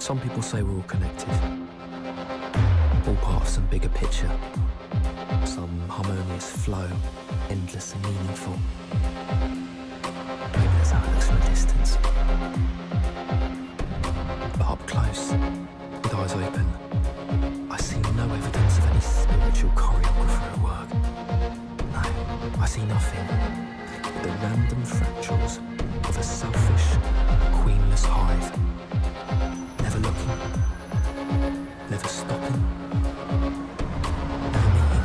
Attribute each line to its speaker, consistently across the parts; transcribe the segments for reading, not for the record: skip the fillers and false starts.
Speaker 1: Some people say we're all connected, all part of some bigger picture, some harmonious flow, endless and meaningful. Maybe that's how it looks from a distance. But up close, with eyes open, I see no evidence of any spiritual choreographer at work. No, I see nothing but the random fractals of a selfish, queenless hive. Never looking, never stopping, never meeting.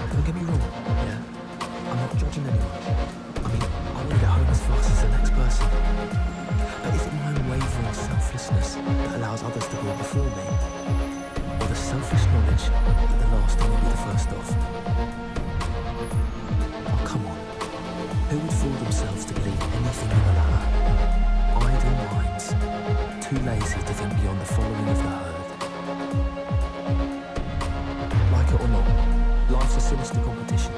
Speaker 1: Don't get me wrong, yeah? I'm not judging anyone. I mean, I want to get home as fast as the next person. But is it my unwavering selflessness that allows others to go before me? Or the selfish knowledge that the last one will be the first of? Oh, come on. Who would fool themselves to believe anything in the latter? Idle minds, too lazy to think beyond the following of the herd. Like it or not, life's a sinister competition,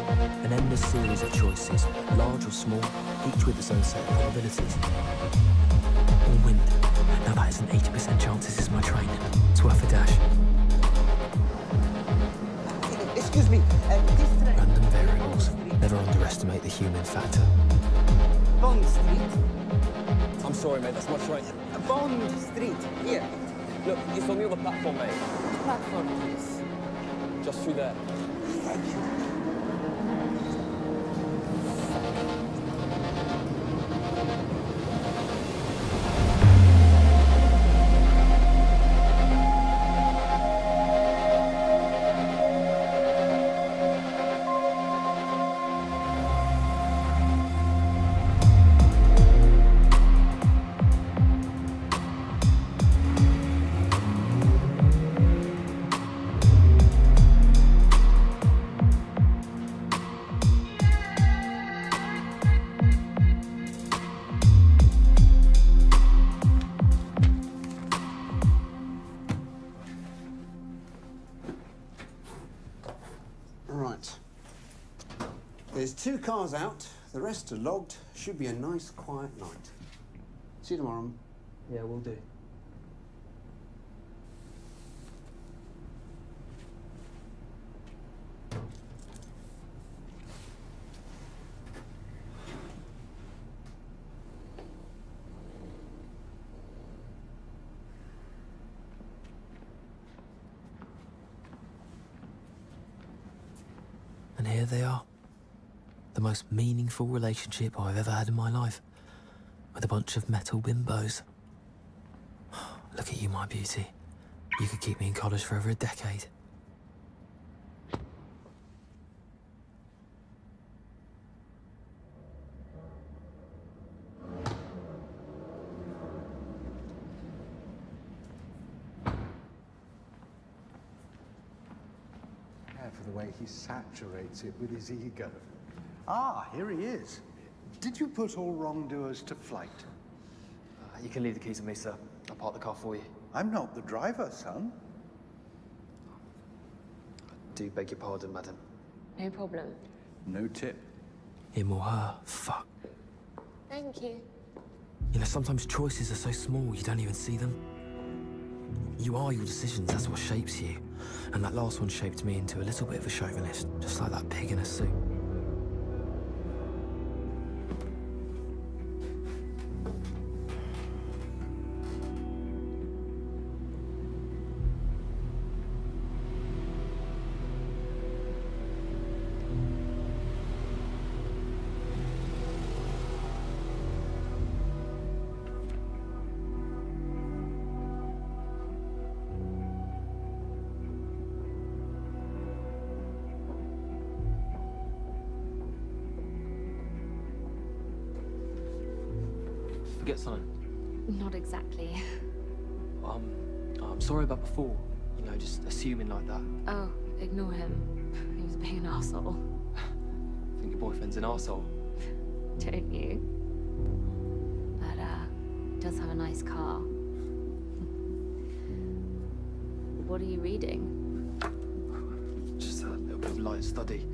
Speaker 1: an endless series of choices, large or small, each with its own set of probabilities. All wind. Now that is an 80% chance this is my train. It's worth a dash.
Speaker 2: Excuse me, this train...
Speaker 1: Random variables. Never underestimate the human factor.
Speaker 2: Bond Street.
Speaker 3: I'm sorry, mate, that's my train.
Speaker 2: Bond Street, here.
Speaker 3: Look, it's on the other platform, mate.
Speaker 2: Platform, please.
Speaker 3: Just through there.
Speaker 2: Thank you.
Speaker 4: There's 2 cars out, the rest are logged. Should be a nice, quiet night. See you tomorrow.
Speaker 3: Yeah, we'll do.
Speaker 1: And here they are. The most meaningful relationship I've ever had in my life. With a bunch of metal bimbos. Look at you, my beauty. You could keep me in college for over a decade.
Speaker 5: For the way he saturates it with his ego. Ah, here he is. Did you put all wrongdoers to flight?
Speaker 3: You can leave the keys to me, sir. I'll park the car for you.
Speaker 5: I'm not the driver, son.
Speaker 3: I do beg your pardon, madam.
Speaker 6: No problem.
Speaker 5: No tip.
Speaker 1: Him or her, fuck.
Speaker 6: Thank you.
Speaker 1: You know, sometimes choices are so small you don't even see them. You are your decisions, that's what shapes you. And that last one shaped me into a little bit of a chauvinist, just like that pig in a suit.
Speaker 3: Forget something?
Speaker 6: Not exactly.
Speaker 3: I'm sorry about before. You know, just assuming like that.
Speaker 6: Oh, ignore him. He was being an arsehole.
Speaker 3: I think your boyfriend's an arsehole.
Speaker 6: Don't you? But, he does have a nice car. What are you reading?
Speaker 3: Just a little bit of light study.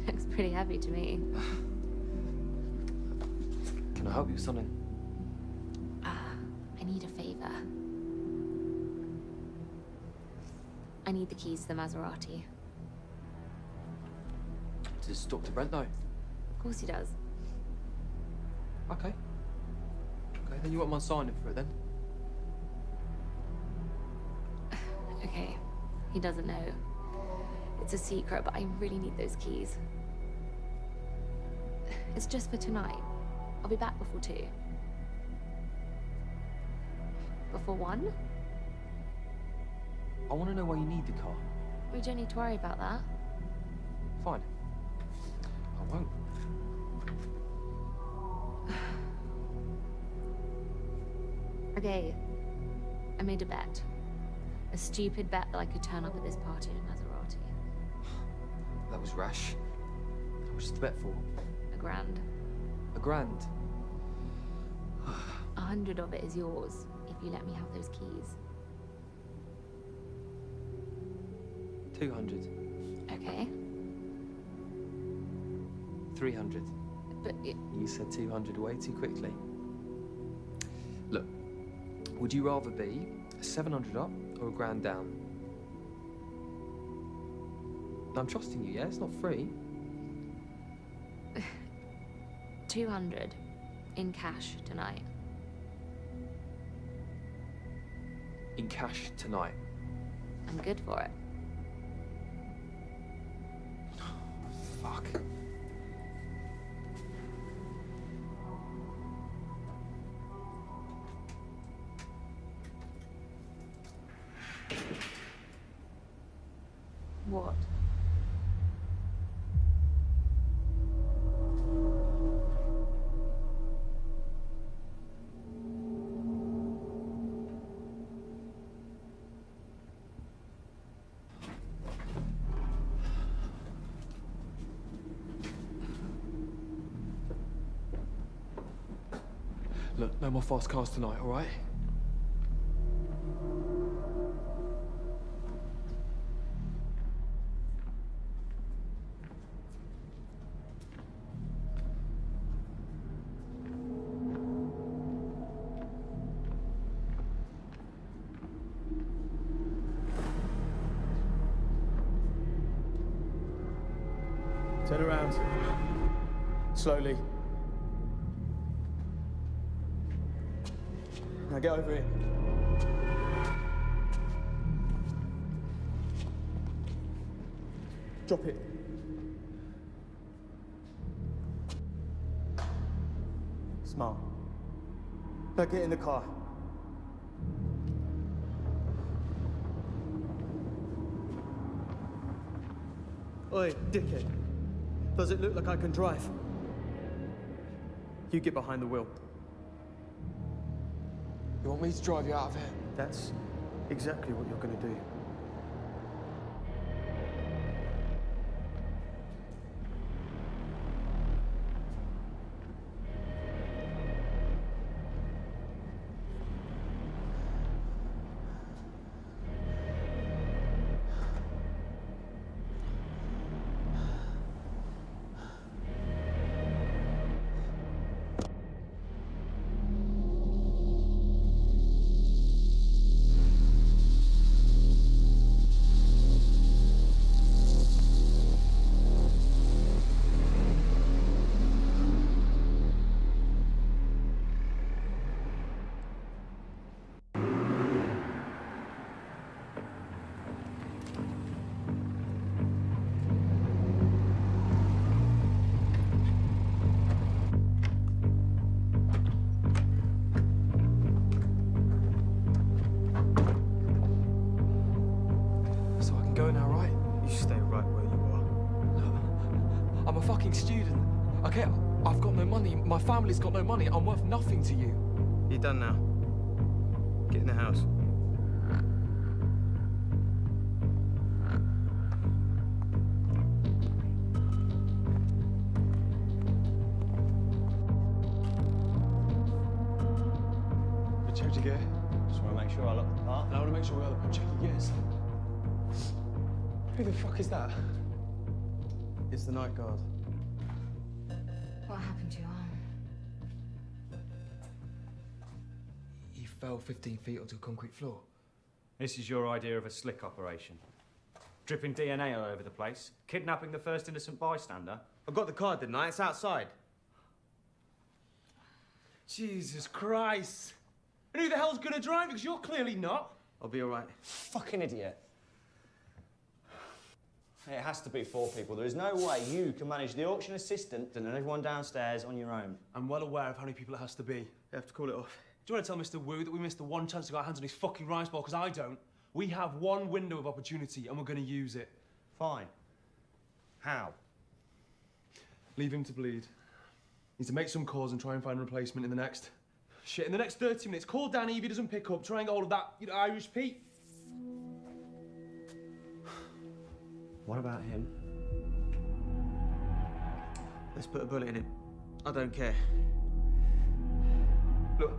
Speaker 6: Looks pretty heavy to me.
Speaker 3: Can I help you with something?
Speaker 6: There. I need the keys to the Maserati.
Speaker 3: Does Dr. Brent know?
Speaker 6: Of course he does.
Speaker 3: Okay. Okay, then you want my signing for it then?
Speaker 6: Okay, he doesn't know. It's a secret, but I really need those keys. It's just for tonight. I'll be back before 2. Before 1?
Speaker 3: I want to know why you need the car.
Speaker 6: We don't need to worry about that.
Speaker 3: Fine. I won't.
Speaker 6: Okay, I made a bet. A stupid bet that I could turn up at this party in a Maserati.
Speaker 3: That was rash. How much is the bet for?
Speaker 6: $1,000.
Speaker 3: $1,000?
Speaker 6: 100 of it is yours, if you let me have those keys.
Speaker 3: 200.
Speaker 6: Okay,
Speaker 3: 300.
Speaker 6: but
Speaker 3: You said 200 way too quickly. Look, would you rather be 700 up or $1,000 down? I'm trusting you, yeah? It's not free.
Speaker 6: 200 in cash tonight.
Speaker 3: In cash tonight.
Speaker 6: I'm good for it.
Speaker 3: Fuck.
Speaker 6: What?
Speaker 3: Look, no more fast cars tonight, all right?
Speaker 7: Turn around. Slowly. Now get over here. Drop it. Smart. Now get in the car. Oi, dickhead. Does it look like I can drive? You get behind the wheel.
Speaker 3: You want me to drive you out of here?
Speaker 7: That's exactly what you're going to do.
Speaker 3: Go now, right?
Speaker 7: You stay right where you are.
Speaker 3: I'm a fucking student. Okay, I've got no money. My family's got no money. I'm worth nothing to you.
Speaker 7: You're done now. Get in the house.
Speaker 8: Check your gear. Just want to make sure I lock the part.
Speaker 3: And I want to make sure we all check your gears. Who the fuck is that?
Speaker 7: It's the night guard.
Speaker 6: What happened to your arm?
Speaker 3: He fell 15 feet onto a concrete floor.
Speaker 8: This is your idea of a slick operation. Dripping DNA all over the place, kidnapping the first innocent bystander.
Speaker 7: I got the card, didn't I? It's outside. Jesus Christ. And who the hell's gonna drive? Because you're clearly not. I'll be all right.
Speaker 8: Fucking idiot. It has to be 4 people. There is no way you can manage the auction assistant and everyone downstairs on your own.
Speaker 7: I'm well aware of how many people it has to be. You have to call it off. Do you want to tell Mr. Wu that we missed the one chance to get our hands on his fucking rice ball? Because I don't. We have one window of opportunity and we're going to use it.
Speaker 8: Fine. How?
Speaker 7: Leave him to bleed. Need to make some calls and try and find a replacement in the next... Shit, in the next 30 minutes. Call Danny if he doesn't pick up. Try and get hold of that, you know, Irish Pete.
Speaker 8: What about him?
Speaker 7: Let's put a bullet in him. I don't care. Look,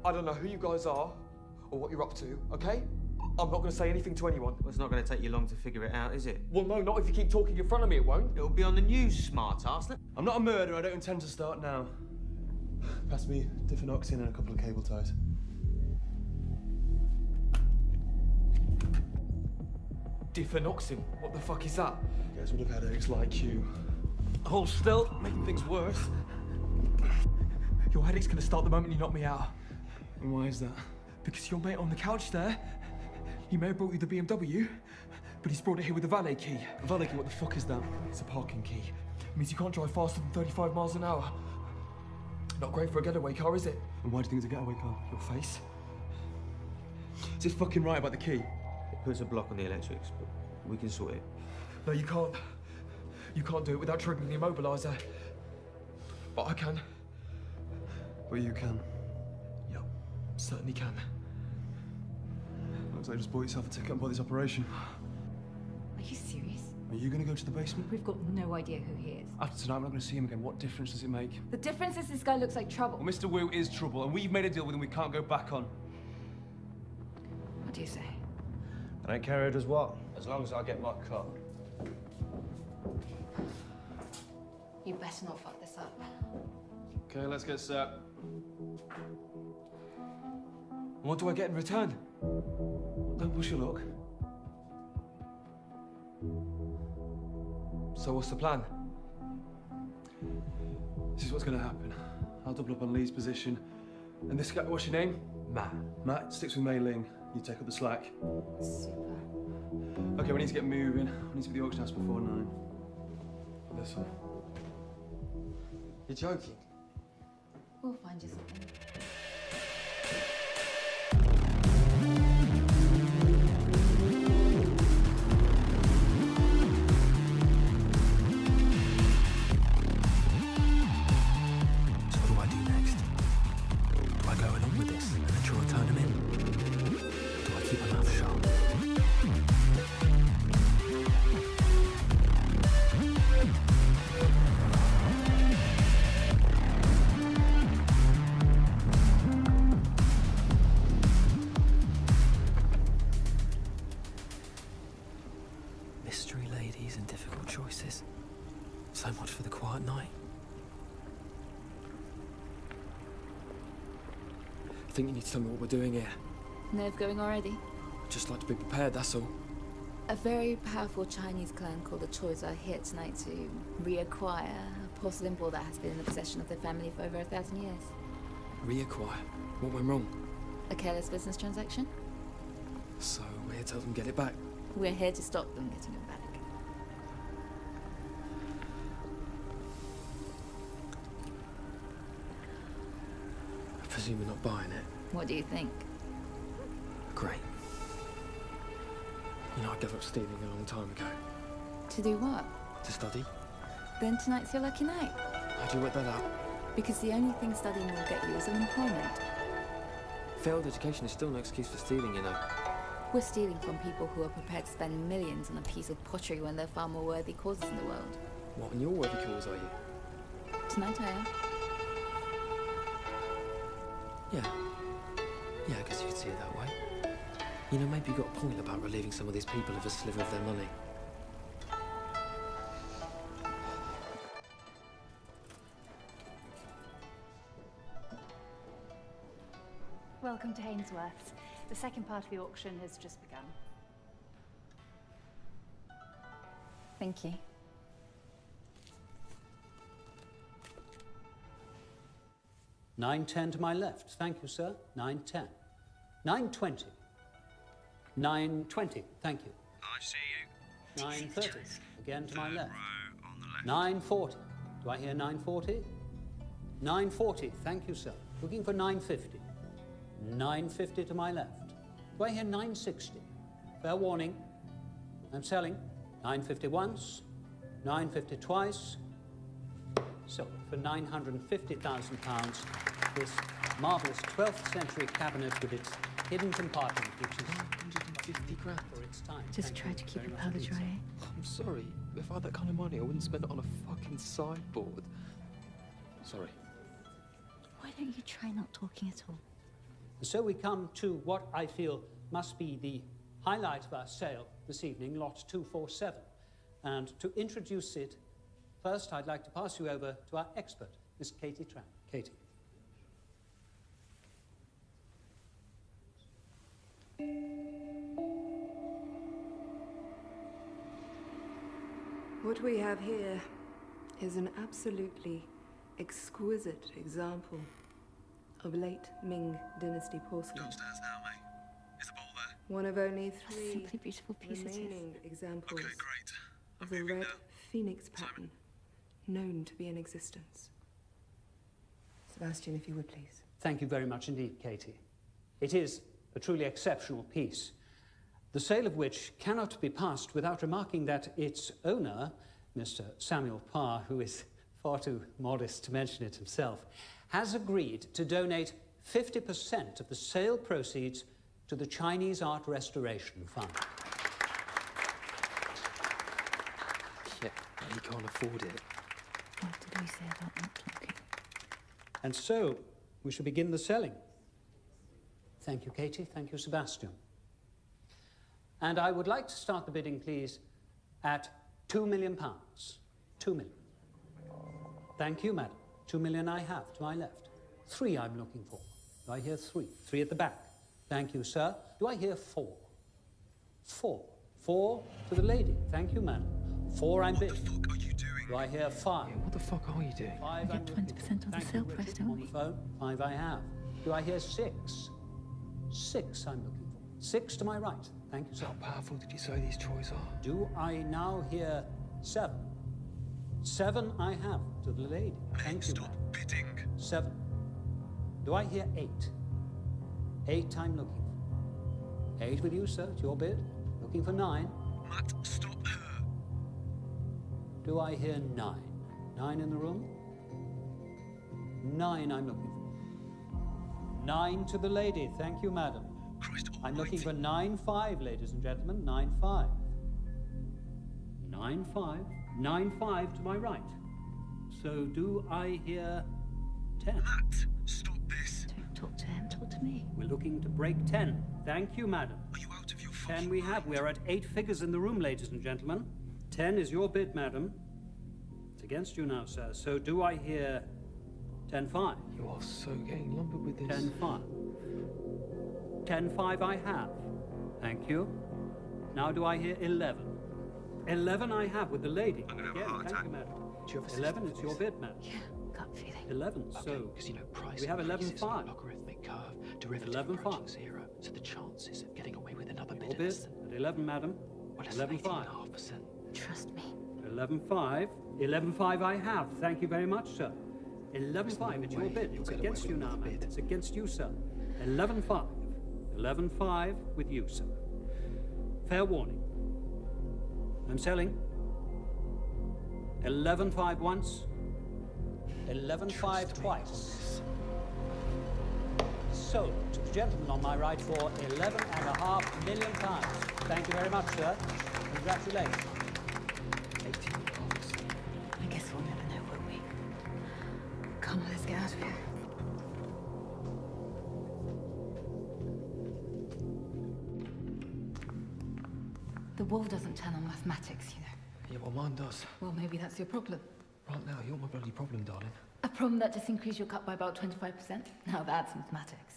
Speaker 7: I don't know who you guys are or what you're up to, okay? I'm not going to say anything to anyone.
Speaker 9: Well, it's not going to take you long to figure it out, is it?
Speaker 7: Well, no, not if you keep talking in front of me, it won't.
Speaker 9: It'll be on the news, smart-ass.
Speaker 7: I'm not a murderer, I don't intend to start now. Pass me difenoxin and a couple of cable ties. Difenoxin? What the fuck is that? Guys would have headaches like you. Hold still, making things worse. Your headache's gonna start the moment you knock me out. And why is that? Because your mate on the couch there, he may have brought you the BMW, but he's brought it here with a valet key. A valet key, what the fuck is that? It's a parking key. It means you can't drive faster than 35 miles an hour. Not great for a getaway car, is it? And why do you think it's a getaway car? Your face? Is it fucking right about the key?
Speaker 9: It puts a block on the electrics, but we can sort it.
Speaker 7: No, you can't. You can't do it without triggering the immobiliser. But I can. But you can. Yep, certainly can. Looks like you just bought yourself a ticket and bought this operation.
Speaker 10: Are you serious?
Speaker 7: Are you going to go to the basement?
Speaker 10: We've got no idea who he is.
Speaker 7: After tonight, we're not going to see him again. What difference does it make?
Speaker 10: The difference is this guy looks like trouble.
Speaker 7: Well, Mr. Wu is trouble, and we've made a deal with him we can't go back on.
Speaker 10: What do you say?
Speaker 8: I don't care who does what, as long as I get my cut.
Speaker 10: You better not fuck this up.
Speaker 7: Okay, let's get set. What do I get in return? Don't push your luck. So what's the plan? This is what's going to happen. I'll double up on Lee's position. And this guy, what's your name? Matt. Matt sticks with Mei Ling. You take up the slack.
Speaker 10: Super.
Speaker 7: Okay, we need to get moving. We need to be at the auction house before 9. This way.
Speaker 3: You're joking?
Speaker 10: We'll find you something.
Speaker 1: Mystery ladies and difficult choices. So much for the quiet night.
Speaker 7: I think you need to tell me what we're doing here.
Speaker 10: Nerve going already?
Speaker 7: Just like to be prepared, that's all.
Speaker 10: A very powerful Chinese clan called the Choi's are here tonight to reacquire a porcelain ball that has been in the possession of their family for over 1,000 years.
Speaker 7: Reacquire? What went wrong?
Speaker 10: A careless business transaction?
Speaker 7: So we're here to help them get it back.
Speaker 10: We're here to stop them getting it back.
Speaker 7: I presume you're not buying it.
Speaker 10: What do you think?
Speaker 7: Great. You know, I gave up stealing a long time ago.
Speaker 10: To do what?
Speaker 7: To study.
Speaker 10: Then tonight's your lucky night.
Speaker 7: How do you work that out?
Speaker 10: Because the only thing studying will get you is unemployment.
Speaker 7: Failed education is still no excuse for stealing, you know.
Speaker 10: We're stealing from people who are prepared to spend millions on a piece of pottery when there are far more worthy causes in the world.
Speaker 7: What, and your worthy cause, are you?
Speaker 10: Tonight I am.
Speaker 1: Yeah. Yeah, I guess you could see it that way. You know, maybe you got a point about relieving some of these people of a sliver of their money.
Speaker 10: Welcome.
Speaker 11: Welcome to Hainsworth's. The second part of the auction has just begun.
Speaker 10: Thank you.
Speaker 12: $9.10 to my left. Thank you, sir. $9.10. $9.20. $9.20. Thank you.
Speaker 13: I see you.
Speaker 12: $9.30. Again to my left. $9.40. Do I hear $9.40? $9.40. Thank you, sir. Looking for $9.50. $9.50 to my left. Do I hear $9.60? Fair warning. I'm selling. $9.50 once. $9.50 twice. So, for £950,000, this marvellous 12th century cabinet with its hidden compartment, which is
Speaker 3: 150 grand
Speaker 12: for its time.
Speaker 6: Just try to keep your powder dry.
Speaker 3: I'm sorry. If I had that kind of money, I wouldn't spend it on a fucking sideboard. Sorry.
Speaker 6: Why don't you try not talking at all?
Speaker 12: And so we come to what I feel must be the highlight of our sale this evening, lot 247. And to introduce it, first I'd like to pass you over to our expert, Miss Katie Tran. Katie.
Speaker 14: What we have here is an absolutely exquisite example of late Ming Dynasty porcelain.
Speaker 13: Downstairs now, mate. Is the bowl there?
Speaker 14: One of only
Speaker 6: What a
Speaker 14: three
Speaker 6: simply beautiful piece it is.
Speaker 14: remaining examples
Speaker 13: Okay, great. I'm
Speaker 14: of the
Speaker 13: moving
Speaker 14: red
Speaker 13: now.
Speaker 14: phoenix pattern known to be in existence. Sebastian, if you would please.
Speaker 12: Thank you very much indeed, Katie. It is a truly exceptional piece, the sale of which cannot be passed without remarking that its owner, Mr. Samuel Parr, who is far too modest to mention it himself, has agreed to donate 50% of the sale proceeds to the Chinese Art Restoration Fund.
Speaker 3: Yeah, he can't afford it.
Speaker 6: What did we say about not talking?
Speaker 12: And so, we shall begin the selling. Thank you, Katie. Thank you, Sebastian. And I would like to start the bidding, please, at £2 million. 2 million. Thank you, madam. 2 million I have to my left. 3 I'm looking for. Do I hear 3? 3 at the back. Thank you, sir. Do I hear 4? 4. 4 to the lady. Thank you, madam. 4 I'm bidding.
Speaker 13: What the fuck are you doing?
Speaker 12: Do I hear 5?
Speaker 3: Yeah, what the fuck are you doing?
Speaker 12: 5
Speaker 6: We
Speaker 12: I'm
Speaker 6: get
Speaker 12: looking
Speaker 6: 20% of the
Speaker 12: Thank
Speaker 6: sale
Speaker 12: you,
Speaker 6: price,
Speaker 12: Richard.
Speaker 6: don't
Speaker 12: On
Speaker 6: we?
Speaker 12: the phone. 5 I have. Do I hear 6? 6 I'm looking for. 6 to my right. Thank you, sir.
Speaker 3: How powerful did you say these toys are?
Speaker 12: Do I now hear 7? 7 I have to the lady. Thank you,
Speaker 13: Stop
Speaker 12: madam.
Speaker 13: bidding.
Speaker 12: 7. Do I hear 8? 8 I'm looking for. 8 with you, sir. It's your bid. Looking for 9.
Speaker 13: Matt, stop her.
Speaker 12: Do I hear 9? 9 in the room? 9 I'm looking for. 9 to the lady. Thank you, madam.
Speaker 13: Christ
Speaker 12: I'm looking for
Speaker 13: almighty.
Speaker 12: 9-5, ladies and gentlemen. 9-5. 9-5. 9-5 to my right. So do I hear 10?
Speaker 13: Matt, stop this.
Speaker 6: Don't talk to him, talk to me.
Speaker 12: We're looking to break 10. Thank you, madam.
Speaker 13: Are you out of your
Speaker 12: 10
Speaker 13: fucking
Speaker 12: we have.
Speaker 13: mind?
Speaker 12: We're at 8 figures in the room, ladies and gentlemen. 10 is your bid, madam. It's against you now, sir. So do I hear 10-5?
Speaker 3: You are so getting lumbered with this.
Speaker 12: 10-5. 10-5 I have. Thank you. Now do I hear 11? 11 I have with the lady.
Speaker 13: I'm gonna have a
Speaker 12: Again,
Speaker 13: heart
Speaker 12: thank
Speaker 13: attack.
Speaker 12: you, madam.
Speaker 3: Do you have a
Speaker 12: 11,
Speaker 3: system
Speaker 12: it's
Speaker 3: for
Speaker 12: your
Speaker 3: this?
Speaker 12: bid, madam.
Speaker 6: Yeah, gut feeling.
Speaker 12: 11, so
Speaker 3: Because you know price
Speaker 12: we have
Speaker 3: increases
Speaker 12: 11-5.
Speaker 3: on a logarithmic curve, derivative
Speaker 12: 11-5.
Speaker 3: approaching 0, so the chances of getting away with another
Speaker 12: your
Speaker 3: bid are
Speaker 12: bid
Speaker 3: less than
Speaker 12: at 11, madam.
Speaker 3: well, less than
Speaker 12: 11-5.
Speaker 3: 18.5%.
Speaker 6: Trust me.
Speaker 12: 11-5. 11-5 I have. Thank you very much, sir. 11-5, it's your
Speaker 3: way
Speaker 12: bid.
Speaker 3: you'll
Speaker 12: It's
Speaker 3: get
Speaker 12: against
Speaker 3: away
Speaker 12: you
Speaker 3: with
Speaker 12: now,
Speaker 3: another
Speaker 12: madam.
Speaker 3: bid.
Speaker 12: It's against you, sir. 11-5. 11-5 with you, sir. Fair warning. I'm selling. 11-5 once. 11-5 twice. Sold to the gentleman on my right for £11.5 million. Thank you very much, sir. Congratulations.
Speaker 3: 18 pounds.
Speaker 6: I guess we'll never know, will we? Come on, let's get out of here. The wall doesn't turn on mathematics, you know.
Speaker 3: Yeah, well, mine does.
Speaker 6: Well, maybe that's your problem.
Speaker 3: Right now, you're my bloody problem, darling.
Speaker 6: A problem that just increased your cut by about 25%? Now that's mathematics.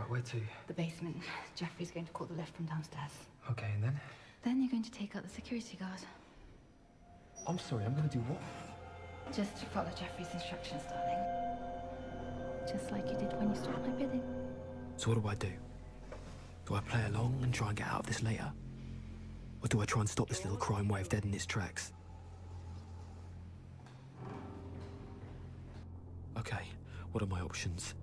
Speaker 7: Right, where to?
Speaker 10: The basement. Jeffrey's going to call the lift from downstairs.
Speaker 7: Okay, and then?
Speaker 10: Then you're going to take out the security guard.
Speaker 7: I'm sorry, I'm gonna do what?
Speaker 10: Just follow Jeffrey's instructions, darling. Just like you did when you stopped my bidding.
Speaker 1: So what do? Do I play along and try and get out of this later? Or do I try and stop this little crime wave dead in its tracks? Okay, what are my options?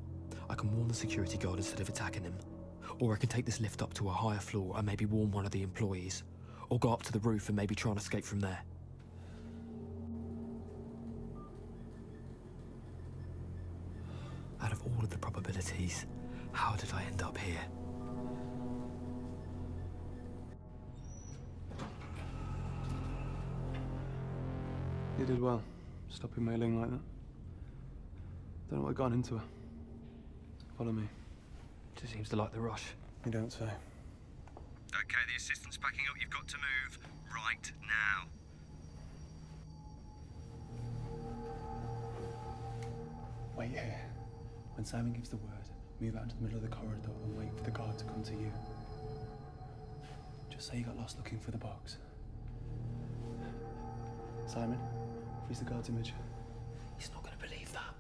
Speaker 1: I can warn the security guard instead of attacking him. Or I can take this lift up to a higher floor and maybe warn one of the employees. Or go up to the roof and maybe try and escape from there. Out of all of the probabilities, how did I end up here?
Speaker 7: You did well, stopping mailing like that. Don't know what got into her. Follow me.
Speaker 1: She seems to like the rush.
Speaker 7: You don't say.
Speaker 13: Okay, the assistant's packing up. You've got to move right now.
Speaker 7: Wait here. When Simon gives the word, move out into the middle of the corridor and wait for the guard to come to you. Just say you got lost looking for the box. Simon, freeze the guard's image.
Speaker 1: He's not going to believe that.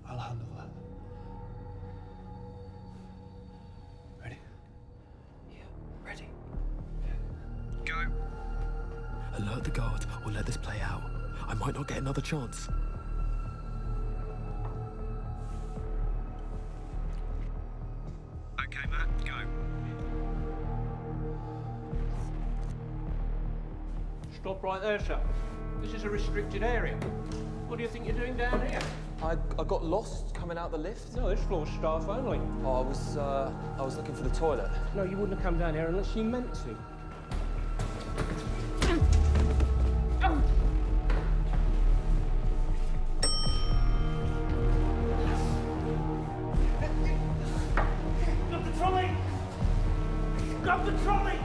Speaker 7: I'll handle that. Ready?
Speaker 1: Yeah, ready.
Speaker 13: Go.
Speaker 1: Alert the guard or let this play out. I might not get another chance.
Speaker 13: Okay, Matt, go.
Speaker 12: Stop right there, sir. This is a restricted area. What do you think you're doing down here?
Speaker 7: I got lost coming out the lift.
Speaker 12: No, this floor's staff only.
Speaker 7: Oh, I was looking for the toilet.
Speaker 12: No, you wouldn't have come down here unless you meant to.
Speaker 13: Grab the trolley! Grab the trolley!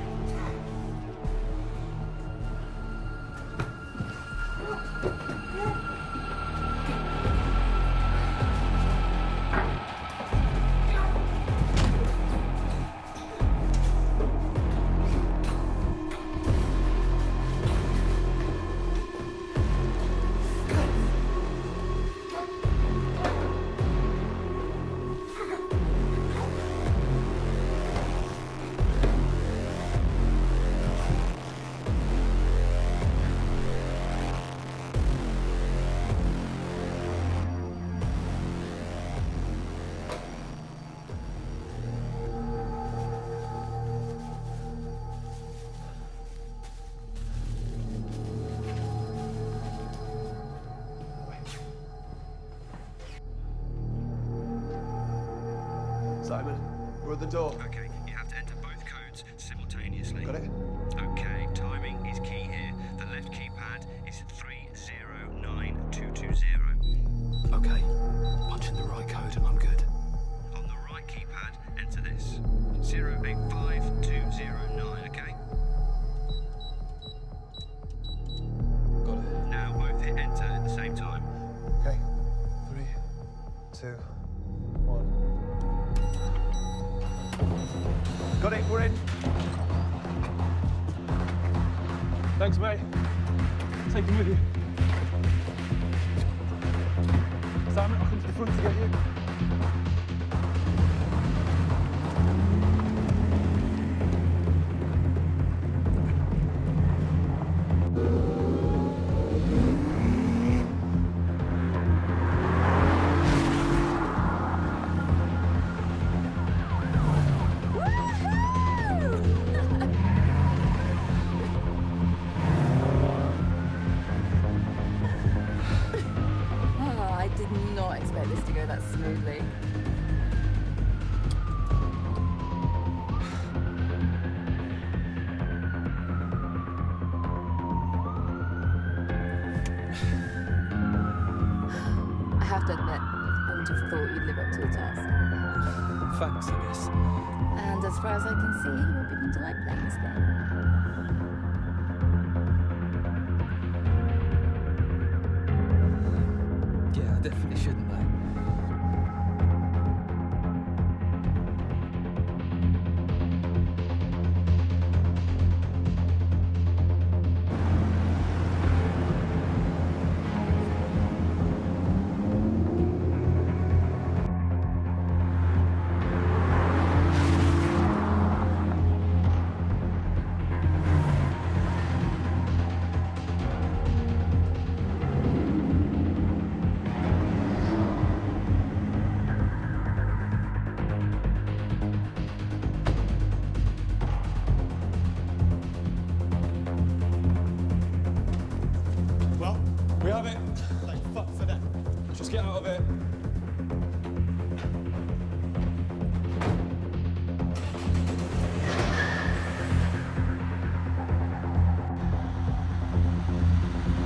Speaker 7: Simon, we're at the door.
Speaker 13: Okay, you have to enter both codes simultaneously.
Speaker 7: Got it?
Speaker 13: Okay, timing is key here. The left keypad is 309220.
Speaker 1: Okay, punch in the right code and I'm good.
Speaker 13: On the right keypad, enter this. 085209, okay?
Speaker 7: Got it.
Speaker 13: Now both hit enter at the same time.
Speaker 7: Okay. 3, 2, 1. Got it, we're in. Thanks, mate. Take him with you. Simon, I'll come to the front to get you.
Speaker 10: I did not expect this to go that smoothly. I have to admit, I wouldn't have thought you'd live up to the task.
Speaker 1: Thanks, I guess.
Speaker 10: And as far as I can see, you're beginning to like playing this game.
Speaker 1: Yeah, I definitely shouldn't, though.
Speaker 7: of it.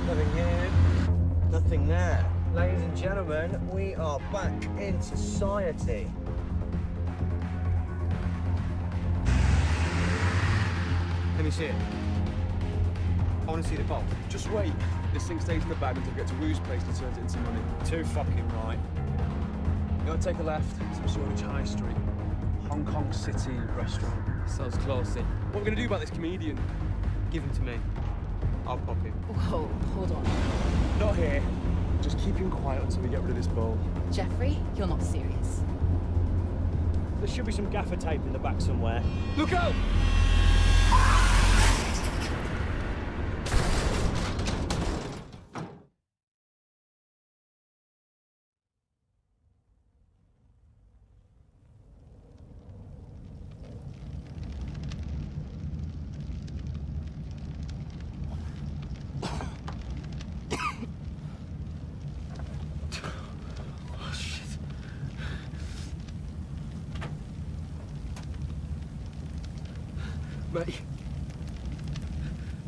Speaker 15: Nothing here, nothing there. Ladies and gentlemen, we are back in society.
Speaker 9: Let me see it. I want to see the bolt.
Speaker 7: Just wait. This thing stays in the bag until we get to Wu's place and turns it into money.
Speaker 15: Too fucking right.
Speaker 7: You gotta take a left, some sort of high street. Hong Kong City restaurant.
Speaker 3: Sounds classy.
Speaker 7: What are we gonna do about this comedian?
Speaker 9: Give him to me. I'll pop him.
Speaker 10: Whoa, hold on.
Speaker 7: Not here. Just keep him quiet until we get rid of this bowl.
Speaker 10: Jeffrey, you're not serious.
Speaker 15: There should be some gaffer tape in the back somewhere.
Speaker 7: Look out!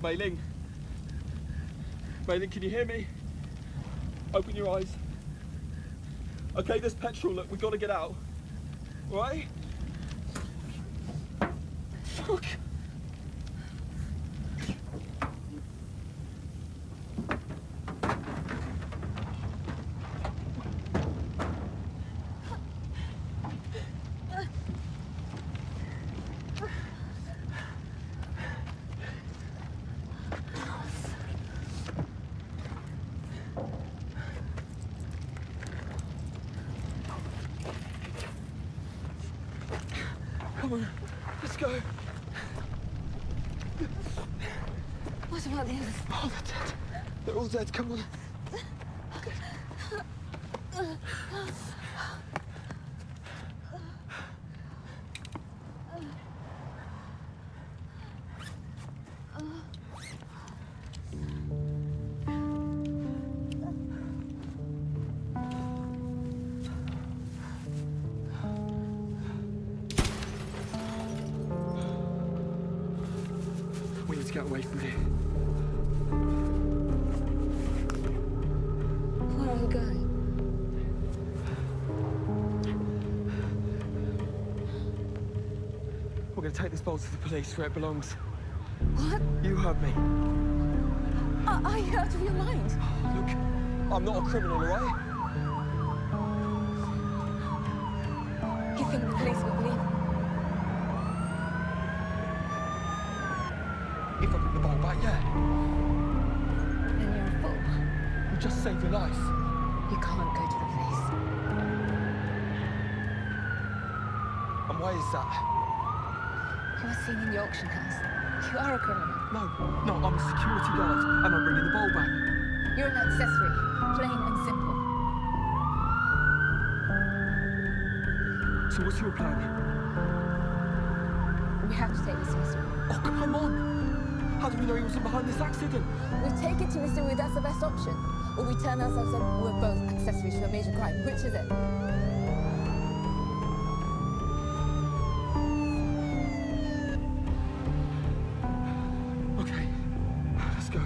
Speaker 7: Mei Ling. Mei Ling, can you hear me? Open your eyes. Okay, there's petrol. Look, we gotta get out. All right? Fuck. Come on, let's go.
Speaker 10: What about the others?
Speaker 7: Oh, they're dead. They're all dead, come on. We need to get away from here.
Speaker 10: Where are we going?
Speaker 7: We're gonna take this bowl to the police where it belongs.
Speaker 10: What?
Speaker 7: You heard me.
Speaker 10: Are you out of your mind?
Speaker 7: Look, I'm not a criminal, all right?
Speaker 10: You think the police will believe?
Speaker 7: If I put the bowl back, yeah.
Speaker 10: Then you're a fool.
Speaker 7: You just saved your life.
Speaker 10: You can't go to the police.
Speaker 7: And why is that?
Speaker 10: You were seen in the auction house. You are a criminal.
Speaker 7: No, I'm a security guard, and I'm bringing the bowl back.
Speaker 10: You're an accessory, plain and simple.
Speaker 7: So what's your plan?
Speaker 10: We have to take this to Mr. Wu.
Speaker 7: Oh, come on! How do we know he wasn't behind this accident?
Speaker 10: We take it to Mr. Wu, that's the best option. Or we turn ourselves in, we're both accessories to a major crime. Which is it?
Speaker 7: Okay, let's go.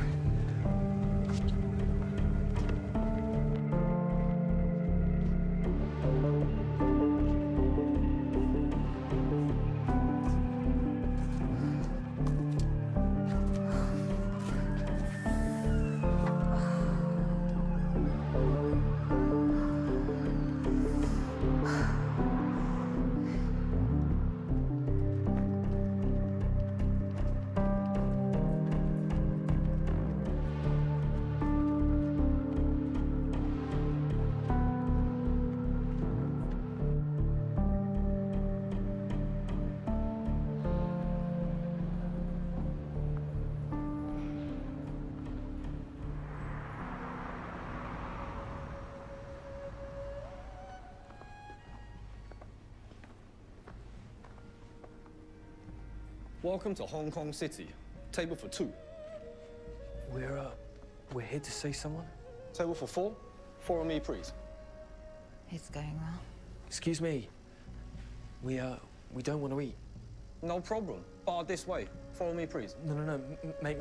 Speaker 16: Welcome to Hong Kong City. Table for 2.
Speaker 3: We're here to see someone?
Speaker 16: Table for 4. Follow me, please.
Speaker 10: It's going well.
Speaker 3: Excuse me. We don't want to eat.
Speaker 16: No problem. Bar this way. Follow me, please.
Speaker 3: No, mate.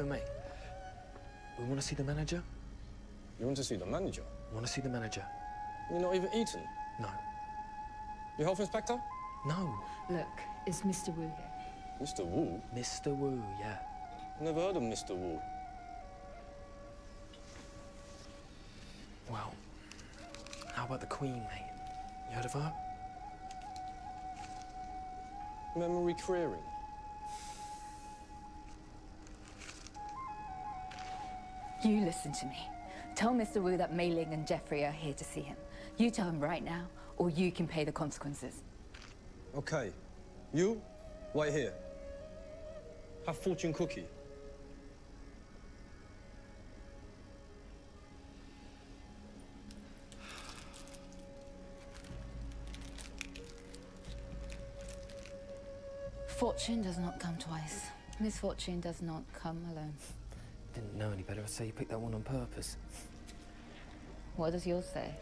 Speaker 3: We want to see the manager.
Speaker 16: You want to see the manager?
Speaker 3: Want to see the manager.
Speaker 16: You're not even eating?
Speaker 3: No.
Speaker 16: Your health inspector?
Speaker 3: No.
Speaker 10: Look, it's Mr. Wu here.
Speaker 16: Mr. Wu?
Speaker 3: Mr. Wu, yeah.
Speaker 16: Never heard of Mr. Wu.
Speaker 3: Well, how about the Queen, mate? You heard of her?
Speaker 16: Memory clearing.
Speaker 10: You listen to me. Tell Mr. Wu that Mei Ling and Jeffrey are here to see him. You tell him right now, or you can pay the consequences.
Speaker 16: Okay. You, wait here. Have fortune cookie.
Speaker 10: Fortune does not come twice. Misfortune does not come alone.
Speaker 3: Didn't know any better. I'd say you picked that one on purpose.
Speaker 10: What does yours say?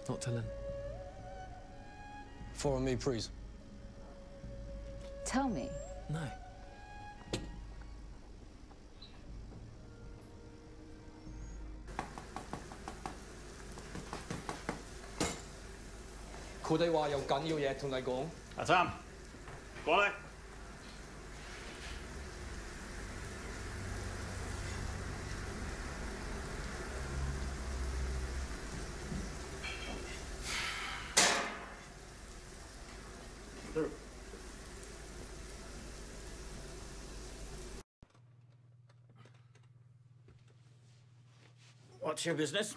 Speaker 3: Not telling.
Speaker 16: Follow me, please.
Speaker 10: Tell me.
Speaker 3: No.
Speaker 9: 阿三，過嚟。What's your business?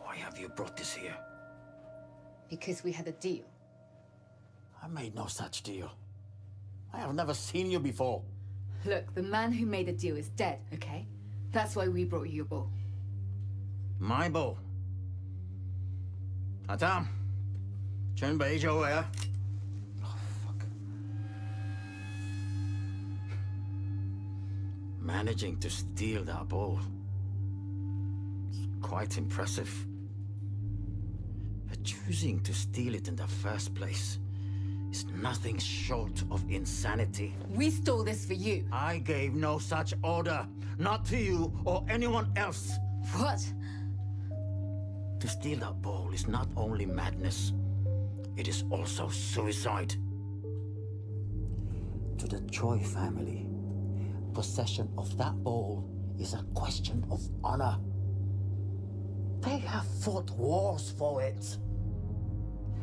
Speaker 7: Why
Speaker 17: have you brought this here?
Speaker 10: Because we had a deal.
Speaker 17: I made no such deal. I have never seen you before.
Speaker 10: Look, the man who made the deal is dead, okay? That's why we brought you your bowl.
Speaker 17: My bowl. Adam, 準備咗未啊? Oh, fuck. Managing to steal that bowl. It's quite impressive. But choosing to steal it in the first place is nothing short of insanity.
Speaker 10: We stole this for you.
Speaker 17: I gave no such order. Not to you or anyone else.
Speaker 10: What?
Speaker 17: To steal that bowl is not only madness, it is also suicide. To the Choi family, possession of that bowl is a question of honor. They have fought wars for it.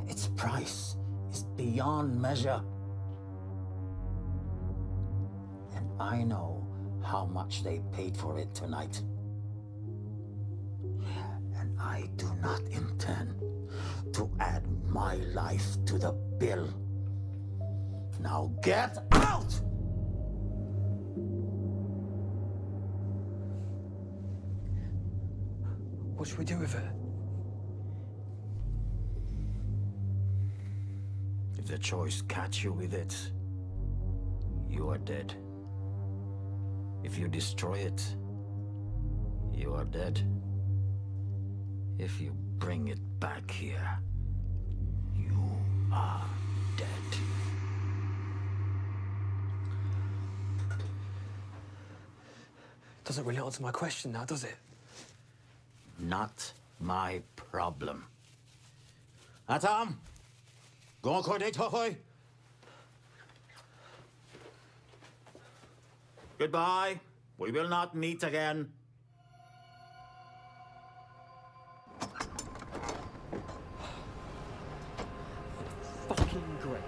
Speaker 17: Its price is beyond measure. And I know how much they paid for it tonight. And I do not intend to add my life to the bill. Now get out!
Speaker 3: What should we do with it?
Speaker 17: If the Choice catch you with it, you are dead. If you destroy it, you are dead. If you bring it back here, you are dead.
Speaker 3: Doesn't really answer my question now, does it?
Speaker 17: Not my problem. Atam! Go Tohoy! Goodbye. We will not meet again.
Speaker 3: Fucking great.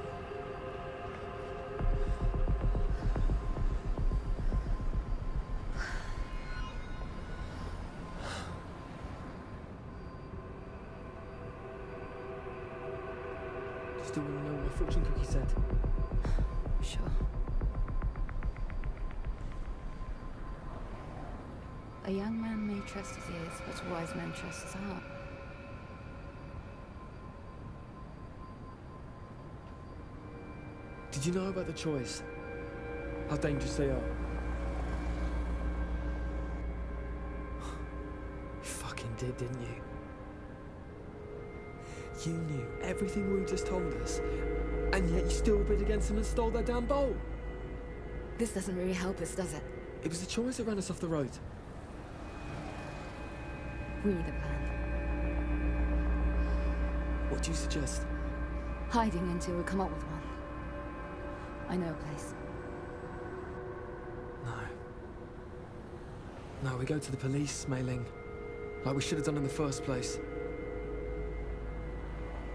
Speaker 7: Still want to know what my fortune cookie said?
Speaker 10: Sure. A young man may trust his ears, but a wise man trusts his heart.
Speaker 7: Did you know about the choice? How dangerous they are? You fucking did, didn't you? You knew everything Wu just told us, and yet you still bid against them and stole their damn bowl.
Speaker 10: This doesn't really help us, does it?
Speaker 7: It was the choice that ran us off the road.
Speaker 10: We need a plan.
Speaker 7: What do you suggest?
Speaker 10: Hiding until we come up with one. I know a place.
Speaker 7: No, we go to the police, Mei-Ling. Like we should have done in the first place.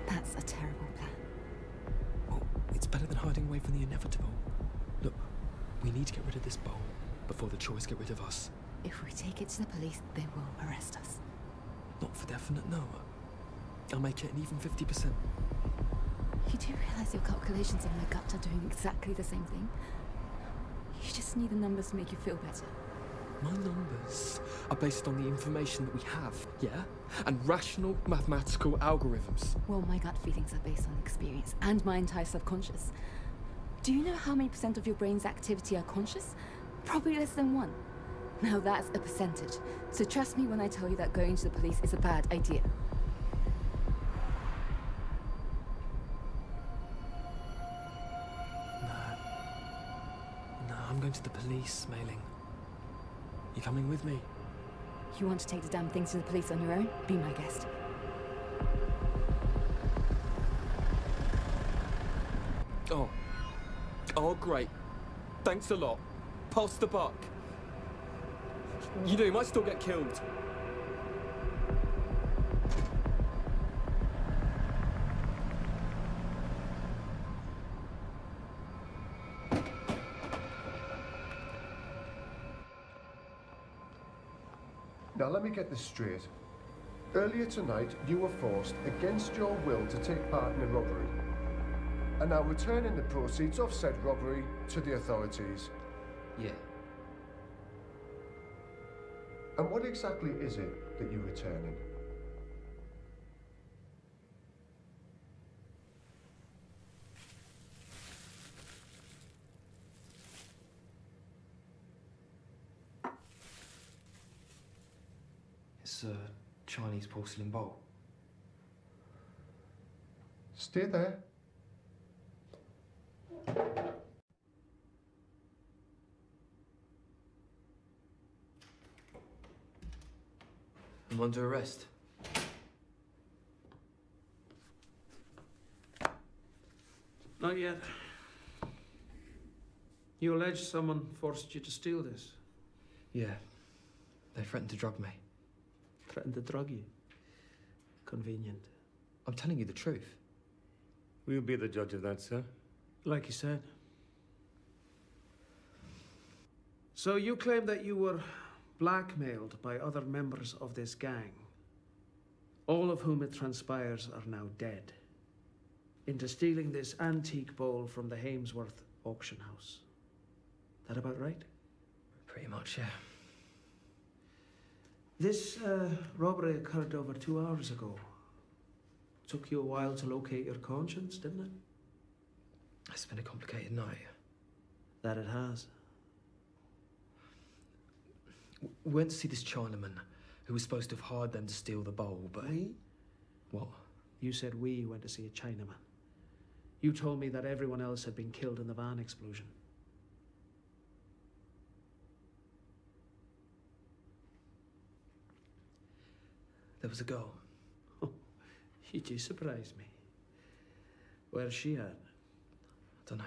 Speaker 10: That's a terrible plan.
Speaker 7: Well, it's better than hiding away from the inevitable. Look, we need to get rid of this bowl before the choice get rid of us.
Speaker 10: If we take it to the police, they will arrest us.
Speaker 7: Not for definite, no. I'll make it an even 50%.
Speaker 10: You do realize your calculations on my gut are doing exactly the same thing? You just need the numbers to make you feel better.
Speaker 7: My numbers are based on the information that we have, yeah? And rational mathematical algorithms.
Speaker 10: Well, my gut feelings are based on experience and my entire subconscious. Do you know how many % of your brain's activity are conscious? Probably less than 1. Now that's a percentage. So trust me when I tell you that going to the police is a bad idea.
Speaker 7: No, I'm going to the police, Mei-Ling. You coming with me?
Speaker 10: You want to take the damn things to the police on your own? Be my guest.
Speaker 7: Oh, great. Thanks a lot. Pass the buck. You know, you might still get killed.
Speaker 18: Now, let me get this straight. Earlier tonight, you were forced, against your will, to take part in a robbery, and now returning the proceeds of said robbery to the authorities.
Speaker 3: Yeah.
Speaker 18: And what exactly is it that you're returning?
Speaker 3: It's a Chinese porcelain bowl.
Speaker 18: Stay there.
Speaker 3: I'm under arrest.
Speaker 19: Not yet. You allege someone forced you to steal this?
Speaker 3: Yeah. They threatened to drug me.
Speaker 19: Threatened to drug you? Convenient.
Speaker 3: I'm telling you the truth.
Speaker 20: We'll be the judge of that, sir.
Speaker 19: Like you said. So you claim that you were blackmailed by other members of this gang, all of whom it transpires are now dead, into stealing this antique bowl from the Hamesworth auction house. That about right?
Speaker 3: Pretty much, yeah.
Speaker 19: This robbery occurred over 2 hours ago. Took you a while to locate your conscience, didn't it?
Speaker 3: It's been a complicated night.
Speaker 19: That it has.
Speaker 3: We went to see this Chinaman who was supposed to have hired them to steal the bowl, but...
Speaker 19: We?
Speaker 3: What?
Speaker 19: You said we went to see a Chinaman. You told me that everyone else had been killed in the van explosion.
Speaker 3: There was a girl.
Speaker 19: Oh, you do surprise me. Where's she at?
Speaker 3: I don't know.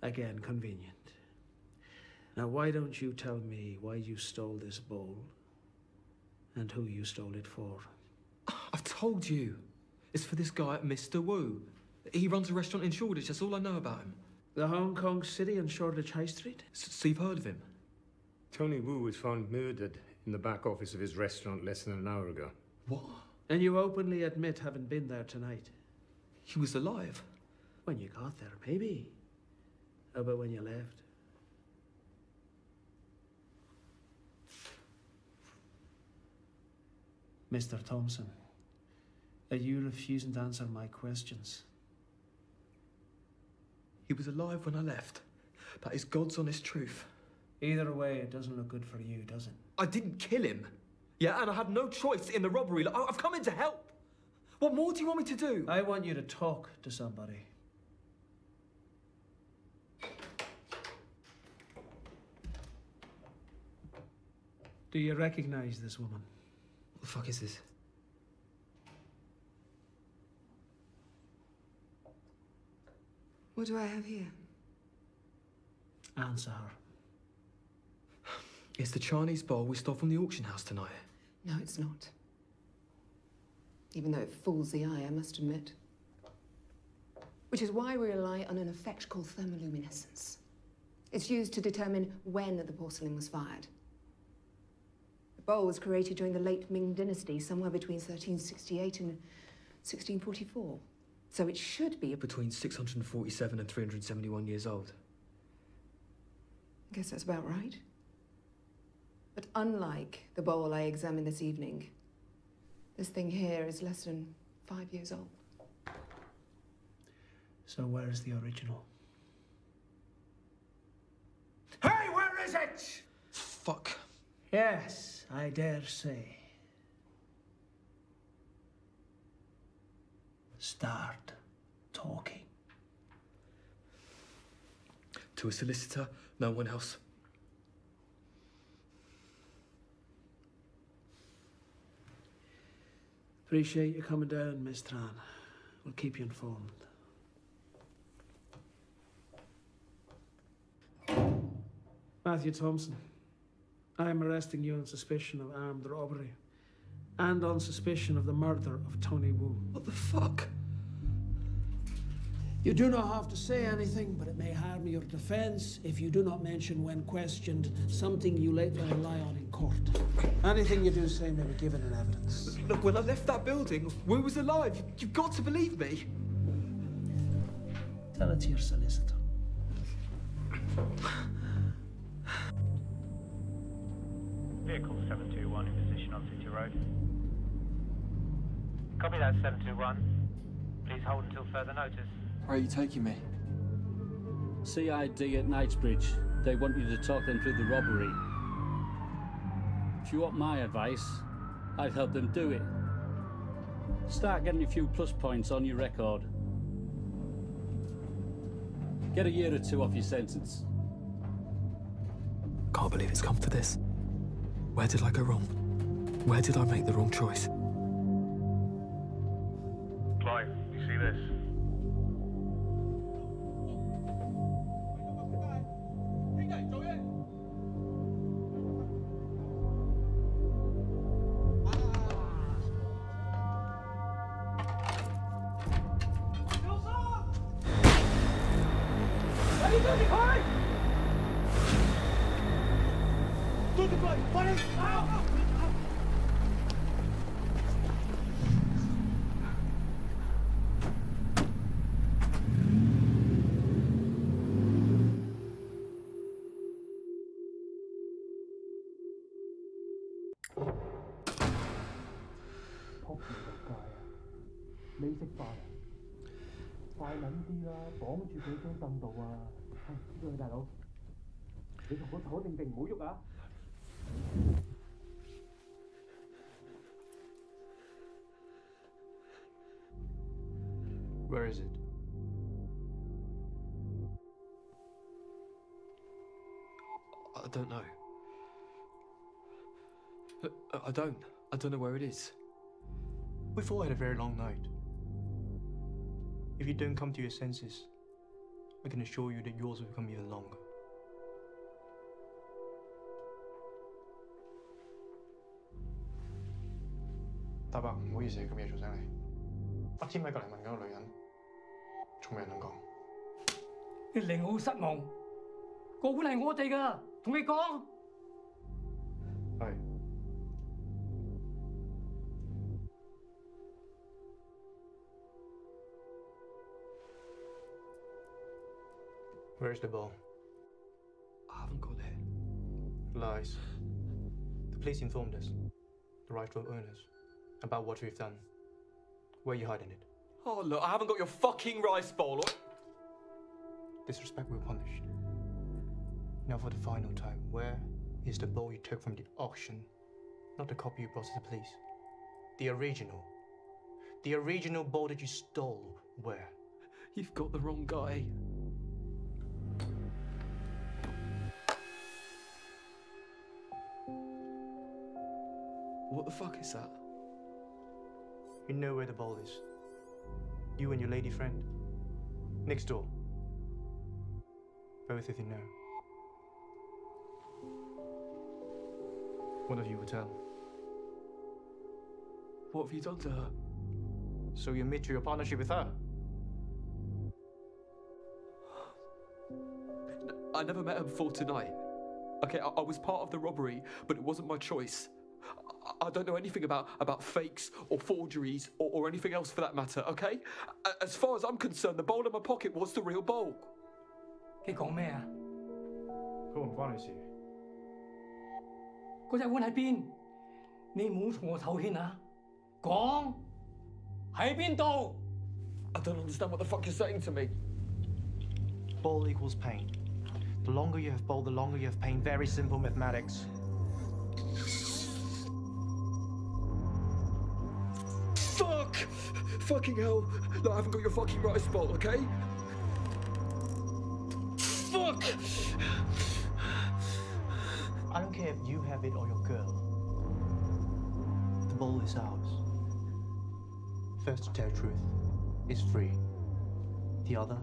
Speaker 19: Again, convenient. Now, why don't you tell me why you stole this bowl and who you stole it for?
Speaker 7: I've told you. It's for this guy, Mr. Wu. He runs a restaurant in Shoreditch. That's all I know about him.
Speaker 19: The Hong Kong City and Shoreditch High Street?
Speaker 7: So you've heard of him?
Speaker 20: Tony Wu was found murdered in the back office of his restaurant less than an hour ago.
Speaker 7: What?
Speaker 19: And you openly admit having been there tonight?
Speaker 7: He was alive.
Speaker 19: When you got there, maybe. How about when you left? Mr. Thompson, are you refusing to answer my questions?
Speaker 7: He was alive when I left. That is God's honest truth.
Speaker 19: Either way, it doesn't look good for you, does it?
Speaker 7: I didn't kill him. Yeah, and I had no choice in the robbery. I've come in to help. What more do you want me to do?
Speaker 19: I want you to talk to somebody. Do you recognize this woman?
Speaker 7: What the fuck is this?
Speaker 14: What do I have here?
Speaker 19: Answer her.
Speaker 7: It's the Chinese bowl we stole from the auction house tonight.
Speaker 14: No, it's not. Even though it fools the eye, I must admit. Which is why we rely on an effect called thermoluminescence. It's used to determine when the porcelain was fired. The bowl was created during the late Ming dynasty, somewhere between 1368 and 1644. So it should be
Speaker 7: between 647 and 371 years old.
Speaker 14: I guess that's about right. But unlike the bowl I examined this evening, this thing here is less than 5 years old.
Speaker 19: So where's the original?
Speaker 7: Hey, where is it? Fuck.
Speaker 19: Yes, I dare say. Start talking.
Speaker 7: To a solicitor, no one else.
Speaker 19: Appreciate you coming down, Miss Tran. We'll keep you informed. Matthew Thompson, I am arresting you on suspicion of armed robbery and on suspicion of the murder of Tony Wu.
Speaker 7: What the fuck?
Speaker 19: You do not have to say anything, but it may harm your defense if you do not mention when questioned something you later rely on in court. Anything you do say may be given in evidence.
Speaker 7: Look, when I left that building, Wu was alive. You've got to believe me.
Speaker 19: Tell it to your solicitor.
Speaker 21: Vehicle 721 in position on City Road. Copy that, 721. Please hold until further notice.
Speaker 3: Where are you taking me?
Speaker 12: CID at Knightsbridge. They want you to talk them through the robbery. If you want my advice, I'd help them do it. Start getting a few plus points on your record. Get a year or two off your sentence.
Speaker 1: Can't believe it's come to this. Where did I go wrong? Where did I make the wrong choice?
Speaker 21: Clive, you see this?
Speaker 3: Where is it? I don't know. I don't know where it is.
Speaker 16: We've all had a very long night. If you don't come to your senses, I can assure you that yours will become even longer.
Speaker 22: 大伯，唔好意思，咁夜做醒你。阿添喺隔離問嗰個女人，仲未人能講。
Speaker 23: 你令我好失望，個碗係我哋㗎，同你講。
Speaker 22: 係。
Speaker 16: Where's the ball?
Speaker 7: I haven't got it.
Speaker 16: Lies. The police informed us, the rightful owners, about what we've done. Where are you hiding it?
Speaker 7: Oh, look, I haven't got your fucking rice bowl.
Speaker 16: Disrespect will be punished. Now for the final time, where is the bowl you took from the auction? Not the copy you brought to the police. The original. The original bowl that you stole. Where?
Speaker 7: You've got the wrong guy. What the fuck is that?
Speaker 16: You know where the bowl is. You and your lady friend. Next door. Both of you know. One of you will tell.
Speaker 7: What have you done to her?
Speaker 16: So you admit to your partnership with her?
Speaker 7: I never met her before tonight. Okay, I was part of the robbery, but it wasn't my choice. I don't know anything about fakes or forgeries or anything else for that matter, okay? As far as I'm concerned, the bowl in my pocket was the real bowl.
Speaker 23: 你講咩啊？
Speaker 8: 佢唔關你事。
Speaker 23: 嗰隻碗喺邊？你唔好從我頭牽啊！講喺邊度
Speaker 7: I don't understand what the fuck you're saying to me.
Speaker 16: Ball equals pain. The longer you have ball, the longer you have pain. Very simple mathematics.
Speaker 7: Fuck! Fucking hell. Look, I haven't got your fucking rice bowl, okay? Fuck!
Speaker 16: I don't care if you have it or your girl. The ball is ours. First to tell truth is free. The other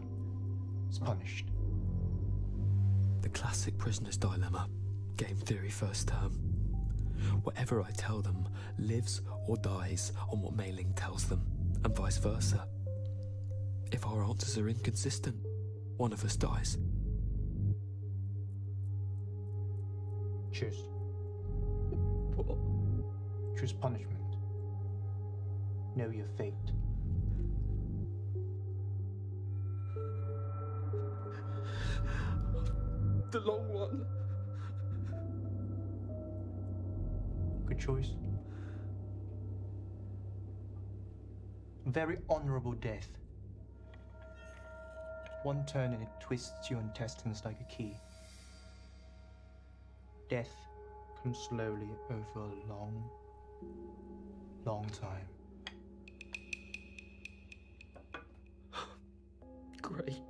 Speaker 16: is punished.
Speaker 1: The classic prisoner's dilemma. Game theory first term. Whatever I tell them lives or dies on what mailing tells them, and vice versa. If our answers are inconsistent, one of us dies.
Speaker 16: Choose.
Speaker 7: What?
Speaker 16: Choose punishment. Know your fate.
Speaker 7: The long one.
Speaker 16: Good choice. Very honorable death. One turn and it twists your intestines like a key. Death comes slowly over a long, long time.
Speaker 7: Great.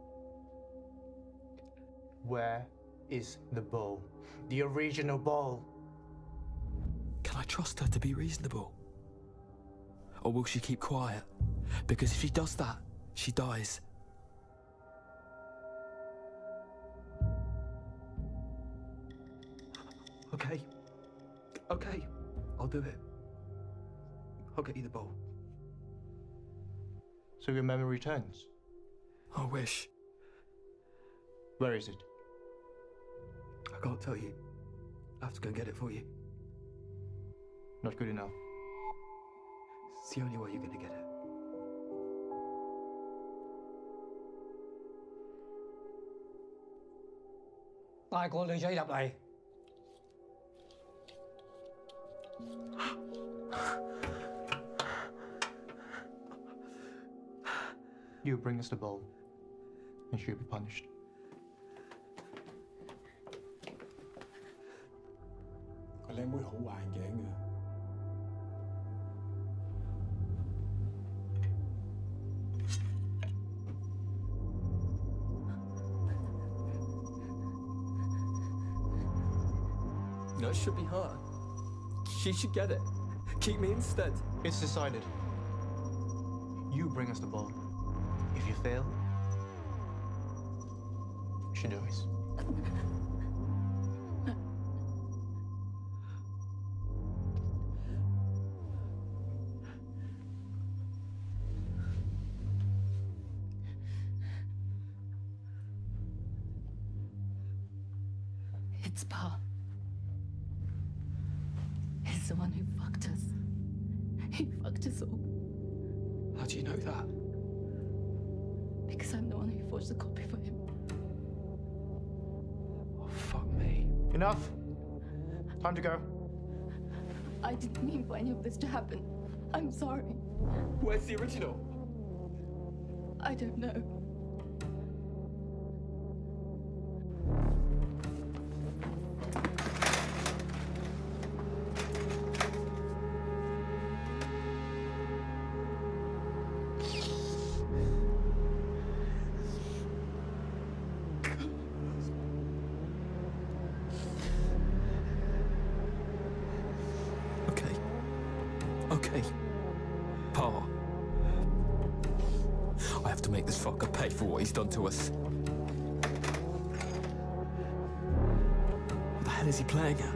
Speaker 16: Where is the bowl? The original bowl.
Speaker 1: Can I trust her to be reasonable? Or will she keep quiet? Because if she does that, she dies.
Speaker 7: Okay. Okay. I'll do it. I'll get you the bowl.
Speaker 16: So your memory returns?
Speaker 1: I wish.
Speaker 16: Where is it?
Speaker 7: I can't tell you. I have to go and get it for you.
Speaker 16: Not good enough.
Speaker 7: It's the only way you're gonna get it.
Speaker 23: 帶個女仔入嚟。
Speaker 16: You bring us the bowl, and she'll be punished.
Speaker 2: 個靚妹好壞眼鏡嘅。
Speaker 7: No, it should be her. She should get it. Keep me instead.
Speaker 16: It's decided. You bring us the bowl. If you fail, she dies.
Speaker 10: It's Pa. He's the one who fucked us. He fucked us all.
Speaker 7: How do you know that?
Speaker 10: Because I'm the one who forged the copy for him.
Speaker 16: Enough. Time to go.
Speaker 10: I didn't mean for any of this to happen. I'm sorry.
Speaker 7: Where's the original?
Speaker 10: I don't know.
Speaker 1: Okay. Pa. I have to make this fucker pay for what he's done to us. What the hell is he playing at?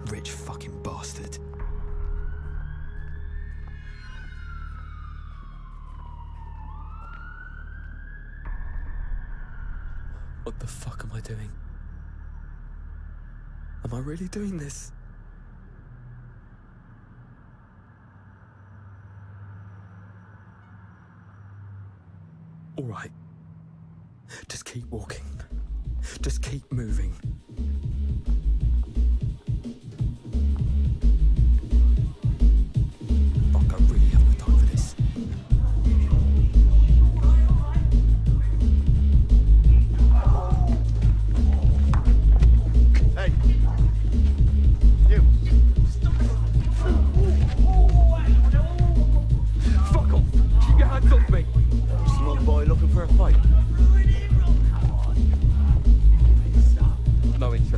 Speaker 1: Rich fucking bastard. What the fuck am I doing? Am I really doing this? All right. Just keep walking. Just keep moving. Fuck, I really have no time for this.
Speaker 15: Hey! You!
Speaker 1: Fuck off! Keep your hands off me!
Speaker 15: Smug boy looking for a fight.
Speaker 1: No interest.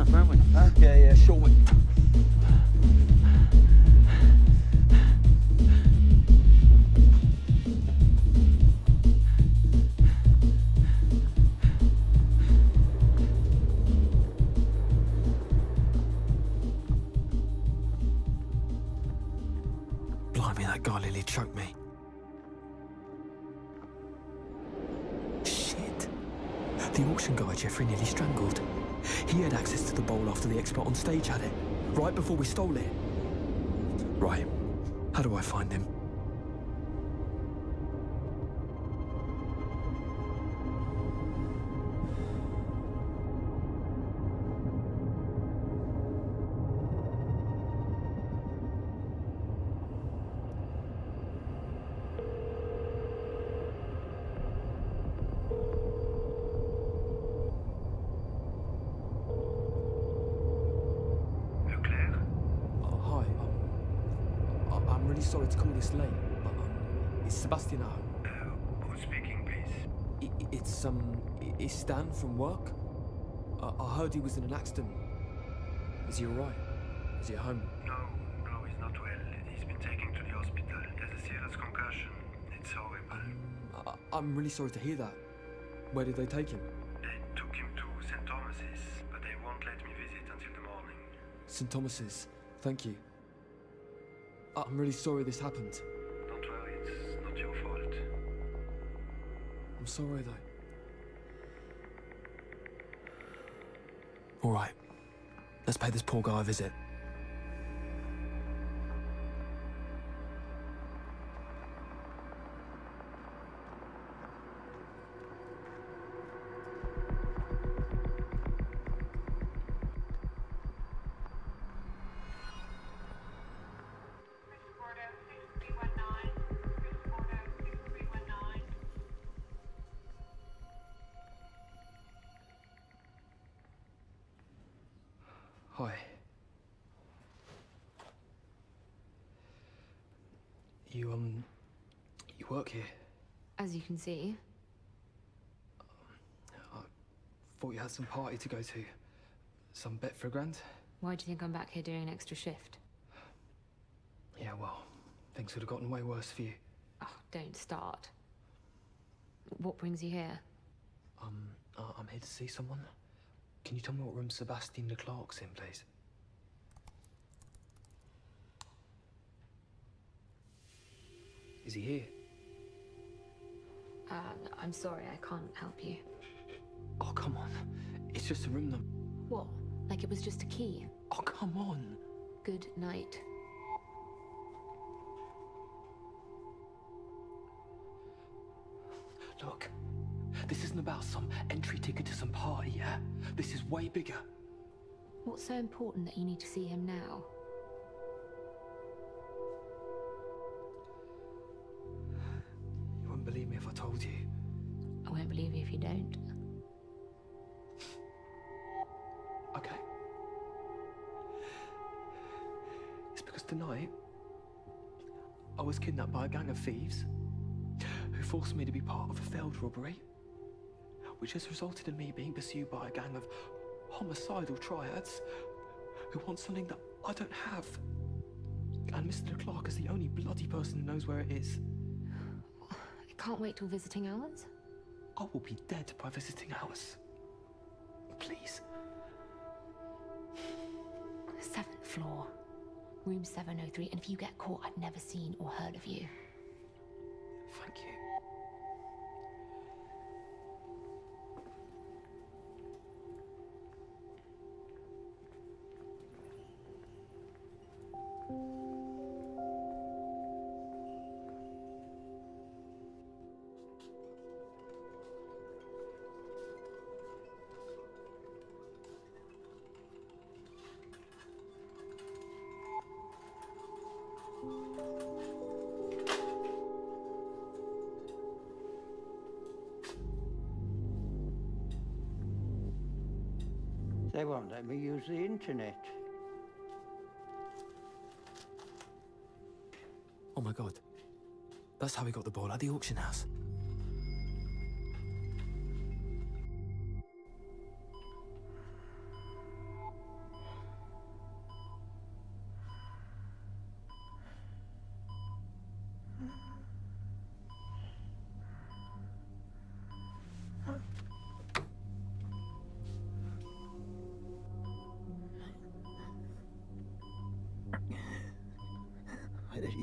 Speaker 9: enough, haven't we? Huh?
Speaker 7: Yeah, sure.
Speaker 1: Blimey, that guy nearly choked me. Shit. The auction guy Jeffrey nearly strangled. He had access to the bowl after the expert on stage had it, right before we stole it. Right. How do I find him?
Speaker 7: I'm really sorry to call this late, but is Sebastian at home?
Speaker 13: Who's speaking, please?
Speaker 7: It's Stan from work. I heard he was in an accident. Is he alright? Is he at home?
Speaker 13: No, he's not well. He's been taken to the hospital. He has a serious concussion. It's horrible.
Speaker 7: I'm really sorry to hear that. Where did they take him?
Speaker 13: They took him to St. Thomas's, but they won't let me visit until the morning.
Speaker 7: St. Thomas's. Thank you. I'm really sorry this happened.
Speaker 13: Don't worry, it's not your fault.
Speaker 7: I'm sorry, though.
Speaker 1: All right. Let's pay this poor guy a visit.
Speaker 7: Hi. You work here?
Speaker 6: As you can see.
Speaker 7: I thought you had some party to go to. Some bet for $1,000?
Speaker 6: Why do you think I'm back here doing an extra shift?
Speaker 7: Yeah, well, things would have gotten way worse for you.
Speaker 6: Oh, don't start. What brings you here?
Speaker 7: I'm here to see someone. Can you tell me what room Sebastian Leclerc's in, please? Is he here?
Speaker 6: I'm sorry, I can't help you.
Speaker 7: Oh, come on. It's just a room number.
Speaker 6: What? Like it was just a key?
Speaker 7: Oh, come on.
Speaker 6: Good night.
Speaker 7: Look, this isn't about some entry ticket to some party, yeah? This is way bigger.
Speaker 6: What's so important that you need to see him now?
Speaker 7: You wouldn't believe me if I told you.
Speaker 6: I won't believe you if you don't.
Speaker 7: Okay. It's because tonight, I was kidnapped by a gang of thieves who forced me to be part of a failed robbery, which has resulted in me being pursued by a gang of homicidal triads who want something that I don't have. And Mr. Clark is the only bloody person who knows where it is.
Speaker 6: I can't wait till visiting hours.
Speaker 7: I will be dead by visiting hours. Please.
Speaker 6: 7th floor, room 703, and if you get caught, I've never seen or heard of you.
Speaker 7: Thank you.
Speaker 4: They won't let me use the internet.
Speaker 1: Oh my God. That's how we got the ball at the auction house.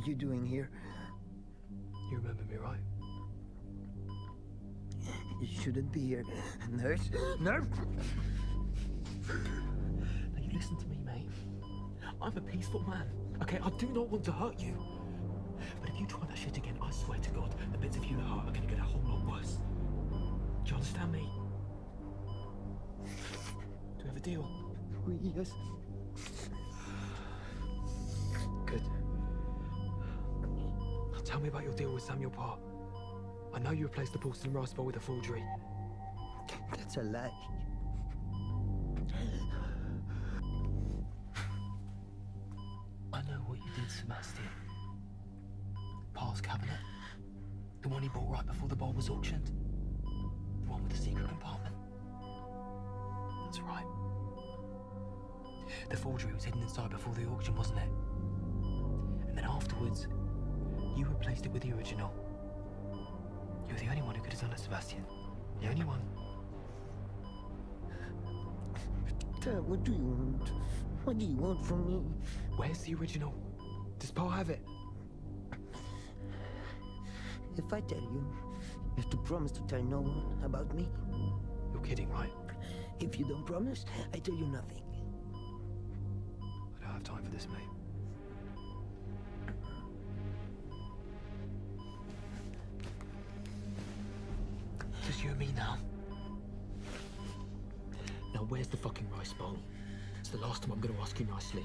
Speaker 15: you doing here?
Speaker 1: You remember me, right?
Speaker 15: You shouldn't be here. Nurse? Nurse!
Speaker 1: Now you listen to me, mate. I'm a peaceful man, okay? I do not want to hurt you. But if you try that shit again, I swear to God, the bits of you that hurt are gonna get a whole lot worse. Do you understand me? Do we have a deal?
Speaker 15: Yes.
Speaker 1: Good. Now tell me about your deal with Samuel Parr. I know you replaced the porcelain rice bowl with a forgery.
Speaker 15: That's a lie.
Speaker 1: I know what you did, Sebastian. Parr's cabinet. The one he bought right before the bowl was auctioned. The one with the secret compartment. That's right. The forgery was hidden inside before the auction, wasn't it? And then afterwards, you replaced it with the original. You're the only one who could have done it, Sebastian. The only one.
Speaker 15: Dad, what do you want? What do you want from me?
Speaker 1: Where's the original? Does Parr have it?
Speaker 15: If I tell you, you have to promise to tell no one about me.
Speaker 1: You're kidding, right?
Speaker 15: If you don't promise, I tell you nothing.
Speaker 1: I don't have time for this, mate. Just you and me now. Now, where's the fucking rice bowl? It's the last time I'm going to ask you nicely.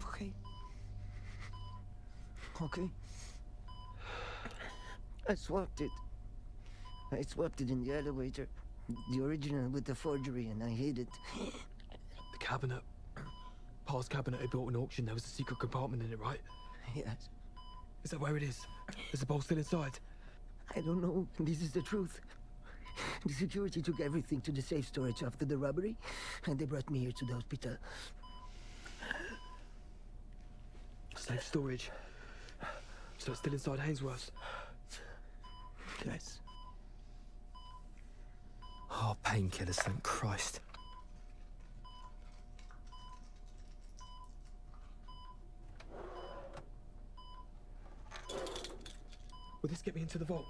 Speaker 15: Okay. Okay. I swapped it. I swapped it in the elevator. The original with the forgery, and I hid it.
Speaker 1: The cabinet. Parr's cabinet I built an auction. There was a secret compartment in it, right?
Speaker 15: Yes.
Speaker 1: Is that where it is? Is the bowl still inside?
Speaker 15: I don't know. This is the truth. The security took everything to the safe storage after the robbery, and they brought me here to the hospital.
Speaker 1: Safe storage. So it's still inside Hainsworth's?
Speaker 15: Yes.
Speaker 1: Oh, painkillers, thank Christ. Will this get me into the vault?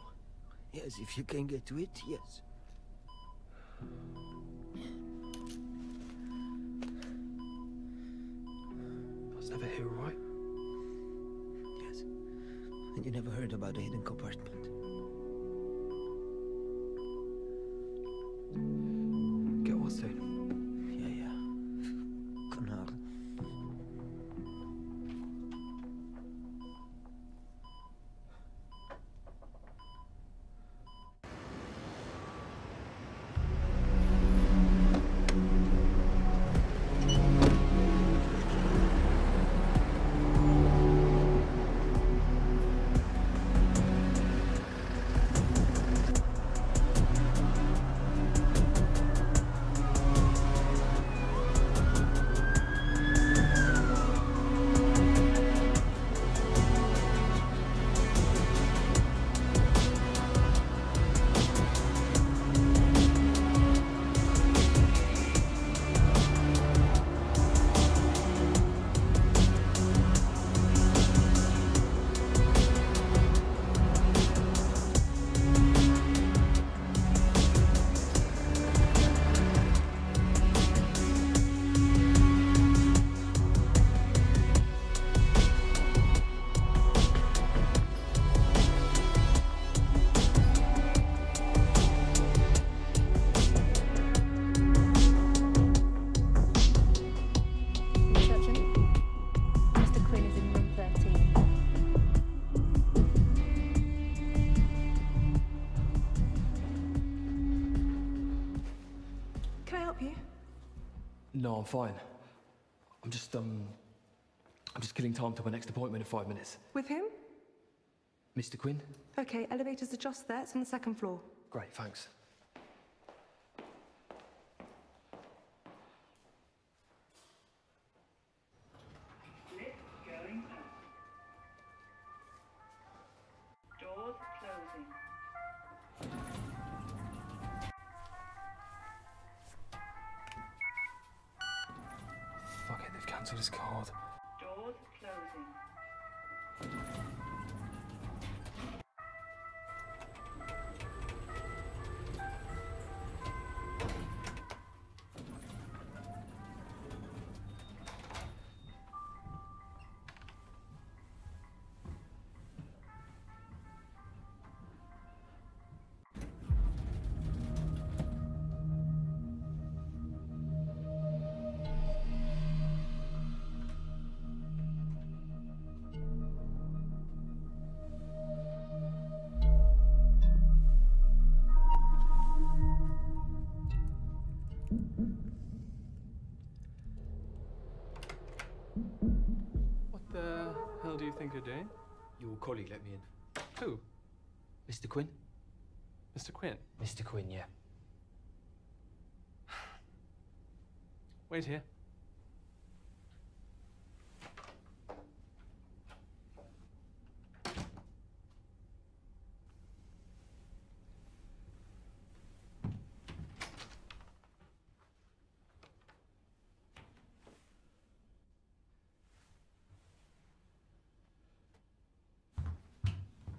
Speaker 15: Yes, if you can get to it, yes.
Speaker 1: I was never here, all right?
Speaker 15: Yes. And you never heard about the hidden compartment?
Speaker 1: Get well soon.
Speaker 15: Yeah. Canal.
Speaker 1: No, I'm fine. I'm just killing time till my next appointment in 5 minutes.
Speaker 5: With him?
Speaker 1: Mr. Quinn?
Speaker 5: Okay, elevators are just there. It's on the second floor.
Speaker 1: Great, thanks.
Speaker 11: Lift going up. Doors closing.
Speaker 1: Fuck it, they've cancelled his card.
Speaker 11: Doors closing.
Speaker 17: think you're doing?
Speaker 3: Your colleague let me in.
Speaker 17: Who?
Speaker 3: Mr. Quinn?
Speaker 17: Mr. Quinn?
Speaker 3: Mr. Quinn, yeah.
Speaker 17: Wait here.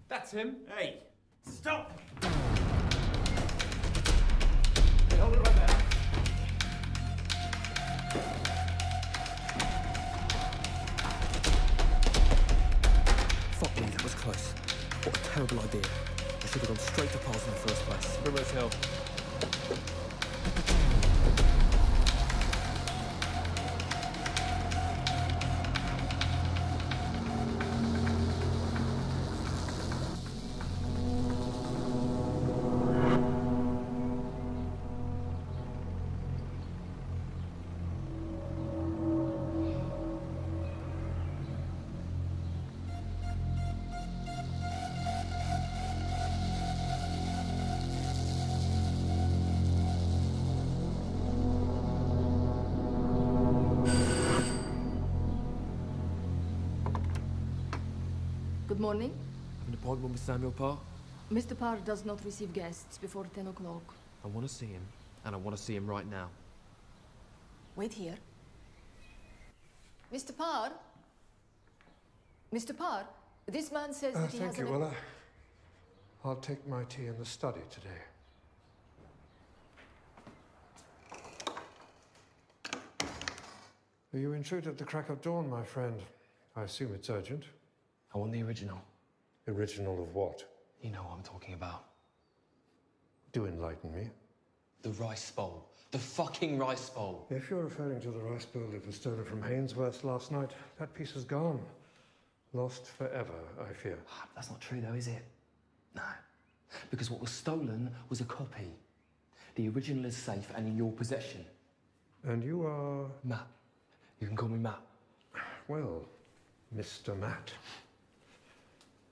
Speaker 17: That's him.
Speaker 8: Hey, stop!
Speaker 17: Hey, hold it right there.
Speaker 1: Fuck me, that was close. What a terrible idea. I should have gone straight to Pars in the first place.
Speaker 17: Primrose Hill.
Speaker 18: Good morning.
Speaker 1: Have an appointment with Samuel Parr?
Speaker 18: Mr. Parr does not receive guests before 10 o'clock.
Speaker 1: I want to see him, and I want to see him right now.
Speaker 18: Wait here. Mr. Parr? Mr. Parr, this man says that he has
Speaker 2: Thank you, Willa. I'll take my tea in the study today. You intrude at the crack of dawn, my friend. I assume it's urgent.
Speaker 1: I want the original.
Speaker 2: Original of what?
Speaker 1: You know what I'm talking about.
Speaker 2: Do enlighten me.
Speaker 1: The rice bowl. The fucking rice bowl.
Speaker 2: If you're referring to the rice bowl that was stolen from Hainsworth's last night, that piece is gone. Lost forever, I fear.
Speaker 1: That's not true though, is it? No. Because what was stolen was a copy. The original is safe and in your possession.
Speaker 2: And you are...
Speaker 1: Matt. You can call me Matt.
Speaker 2: Well, Mr. Matt.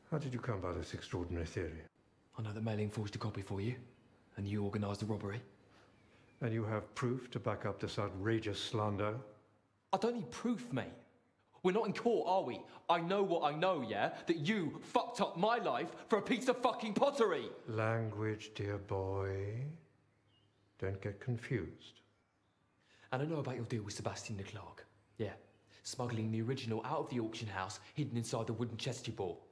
Speaker 2: How did you come by this extraordinary theory?
Speaker 1: I know that Mailing forged a copy for you, and you organised the robbery.
Speaker 2: And you have proof to back up this outrageous slander?
Speaker 1: I don't need proof, mate. We're not in court, are we? I know what I know, yeah? That you fucked up my life for a piece of fucking pottery!
Speaker 2: Language, dear boy. Don't get confused.
Speaker 1: And I know about your deal with Sebastian Leclerc. Yeah. Smuggling the original out of the auction house, hidden inside the wooden chest you bought.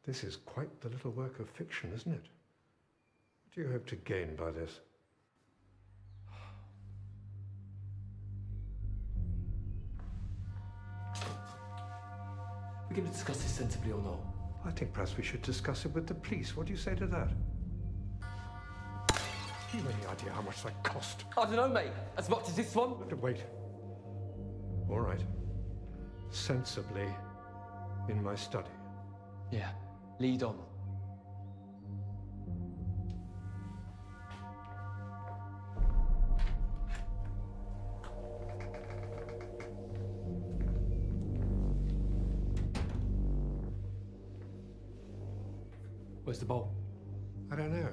Speaker 2: This is quite the little work of fiction, isn't it? What do you hope to gain by this?
Speaker 1: We're going to discuss this sensibly or not?
Speaker 2: I think perhaps we should discuss it with the police. What do you say to that? Have you any idea how much that cost?
Speaker 1: I don't know, mate. As much as this one?
Speaker 2: Wait. All right. Sensibly in my study.
Speaker 1: Yeah. Lead on. Where's the bowl?
Speaker 2: I don't know.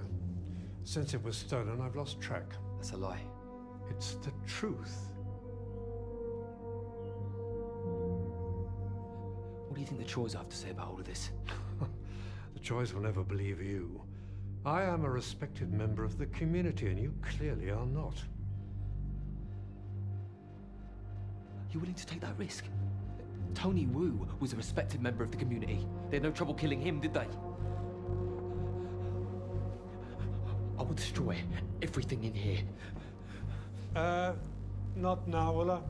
Speaker 2: Since it was stolen, I've lost track.
Speaker 1: That's a lie.
Speaker 2: It's the truth.
Speaker 1: What do you think the Troys have to say about all of this?
Speaker 2: The Troys will never believe you. I am a respected member of the community, and you clearly are not.
Speaker 1: You willing to take that risk? Tony Wu was a respected member of the community. They had no trouble killing him, did they? I will destroy everything in here.
Speaker 2: Not now, Willa.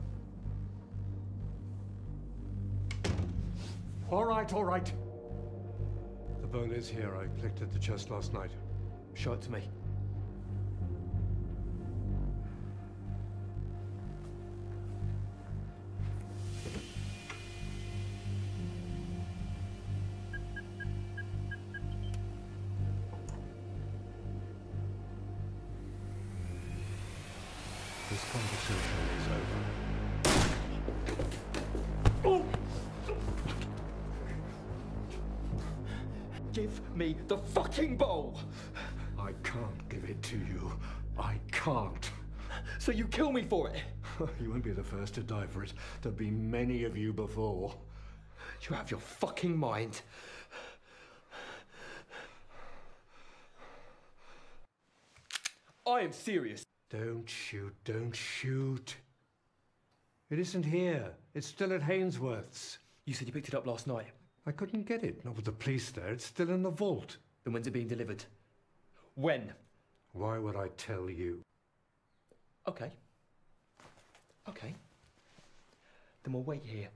Speaker 2: All right, all right. The bowl is here. I collected the chest last night.
Speaker 1: Show it to me.
Speaker 2: This conversation is over.
Speaker 7: give me the fucking bowl!
Speaker 2: I can't give it to you. I can't.
Speaker 7: So you kill me for it?
Speaker 2: You won't be the first to die for it. There'll be many of you before.
Speaker 7: You have your fucking mind. I am serious.
Speaker 2: Don't shoot, don't shoot. It isn't here. It's still at Hainsworth's.
Speaker 7: You said you picked it up last night.
Speaker 2: I couldn't get it, not with the police there. It's still in the vault.
Speaker 7: Then when's it being delivered? When?
Speaker 2: Why would I tell you?
Speaker 7: Okay. Okay. Then we'll wait here.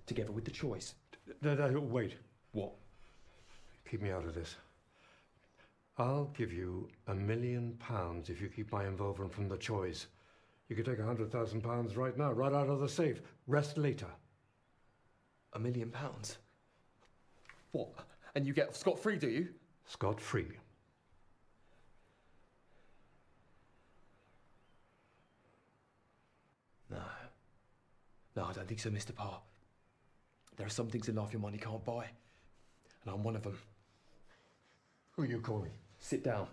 Speaker 7: Together with the choice.
Speaker 2: No, wait.
Speaker 7: What?
Speaker 2: Keep me out of this. I'll give you £1 million if you keep my involvement from the choice. You could take £100,000 right now, right out of the safe. Rest later.
Speaker 7: £1 million? What? And you get scot-free, do you?
Speaker 2: Scot-free.
Speaker 7: No, I don't think so, Mr. Parr. There are some things in life your money can't buy. And I'm one of them.
Speaker 2: Who are you calling?
Speaker 7: Sit down.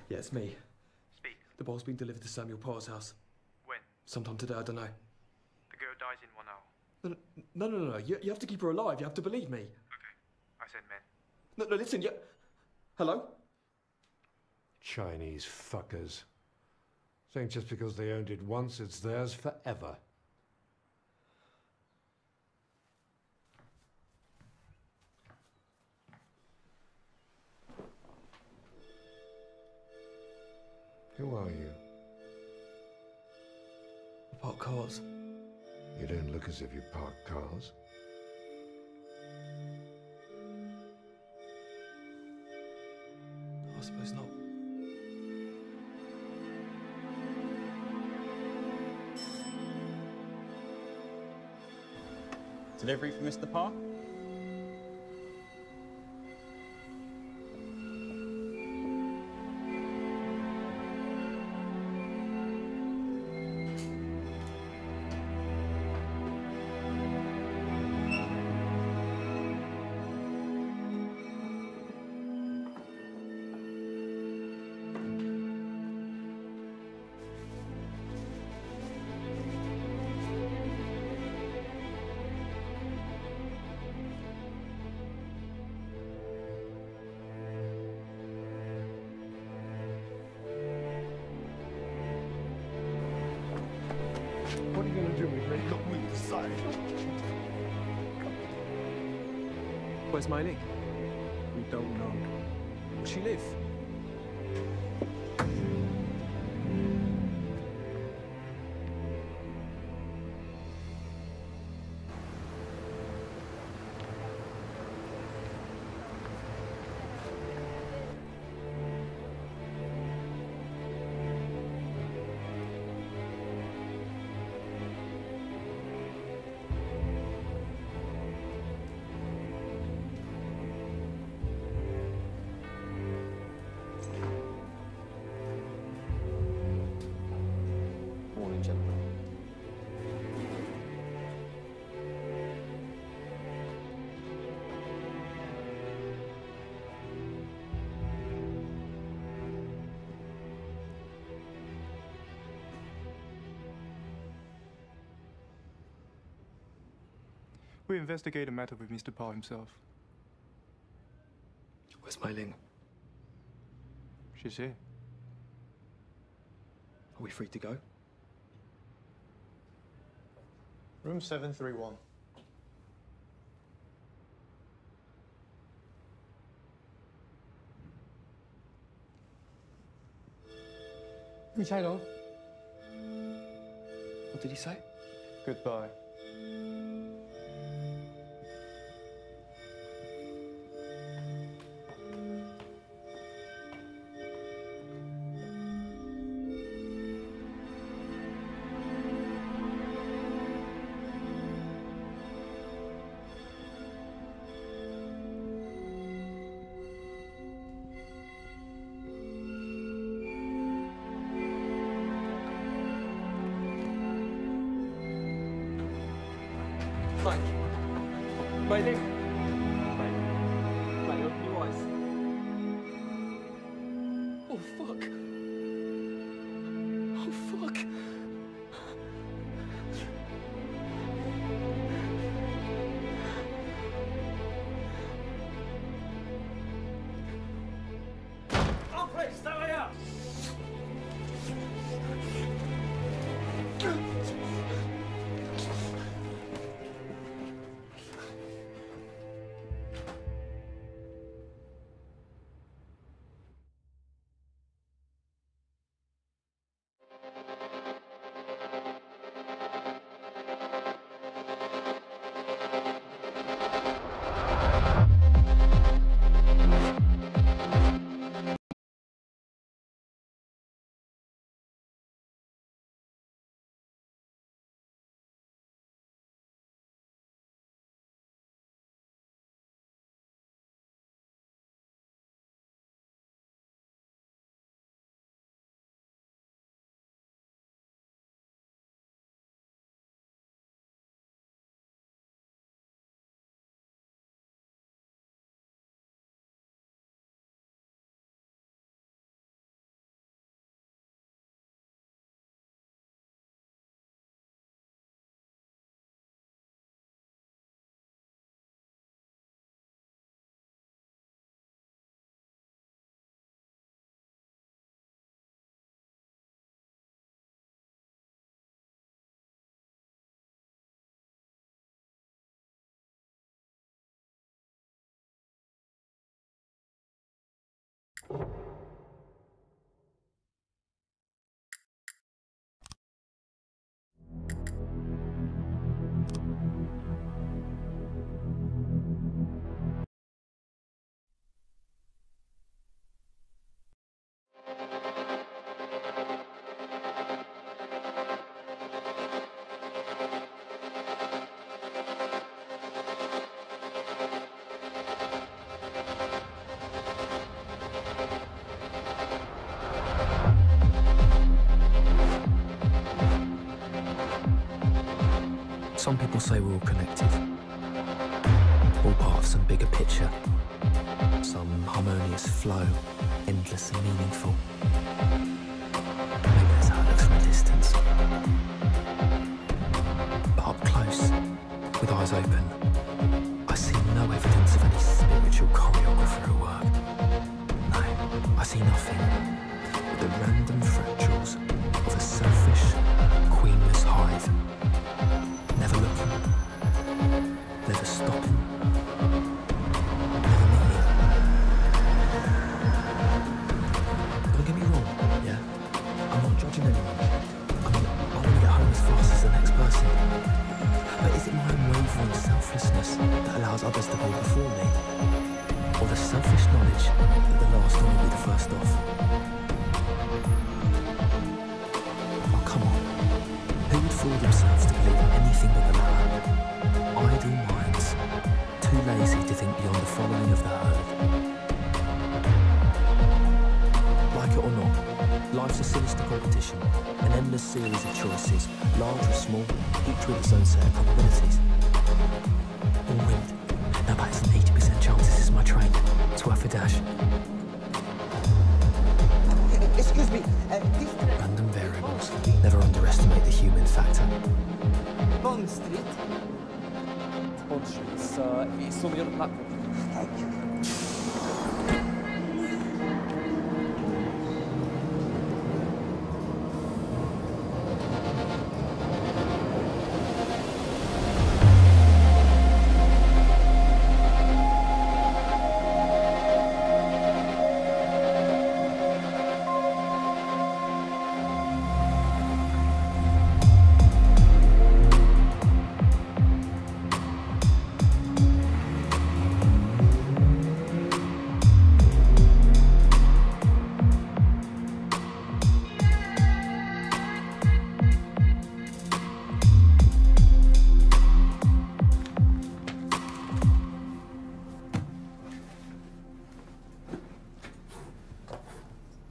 Speaker 7: Yeah, it's me.
Speaker 21: Speak.
Speaker 7: The bowl's being delivered to Samuel Parr's house.
Speaker 21: When?
Speaker 7: Sometime today, I don't know.
Speaker 21: The girl dies in 1 hour.
Speaker 7: No. You have to keep her alive. You have to believe me.
Speaker 21: Okay. I said men.
Speaker 7: No, listen, Hello?
Speaker 2: Chinese fuckers. Saying just because they owned it once, it's theirs forever. Who are you?
Speaker 7: I park cars.
Speaker 2: You don't look as if you park cars.
Speaker 7: I suppose not.
Speaker 14: Delivery for Mr. Parr?
Speaker 2: What are you going to do with me? Look, we decide.
Speaker 7: Where's Mei Ling?
Speaker 2: We don't know.
Speaker 7: Where she live? Morning, gentlemen.
Speaker 22: We investigate the matter with Mr. Parr himself.
Speaker 7: Where's Mei Ling?
Speaker 22: She's here.
Speaker 7: Are we free to go?
Speaker 22: Room 731.
Speaker 7: What did he say?
Speaker 22: Goodbye.
Speaker 1: Some people say we're all connected, all part of some bigger picture, some harmonious flow, endless and meaningful. Maybe that's how it looks from a distance. But up close, with eyes open, I see no evidence of any spiritual choreographer at work. No, I see nothing but the random fractals of a selfish, queenless hive. Never looking, never stopping, never meeting. Don't get me wrong, yeah? I'm not judging anyone. I mean, I want to get home as fast as the next person. But is it my unwavering selflessness that allows others to go before me? Or the selfish knowledge that the last one will be the first off? Oh, come on. Who would fool themselves to believe in anything but the latter? Idle minds, too lazy to think beyond the following of the herd. Like it or not, life's a sinister competition, an endless series of choices, large or small, each with its own set of probabilities. All wind. Now that's an 80% chance this is my train. It's worth a dash.
Speaker 15: Excuse me,
Speaker 1: Random variables. Never underestimate the human factor.
Speaker 15: Bond Street.
Speaker 3: Bond Street. It's on the other platform.
Speaker 15: Thank you.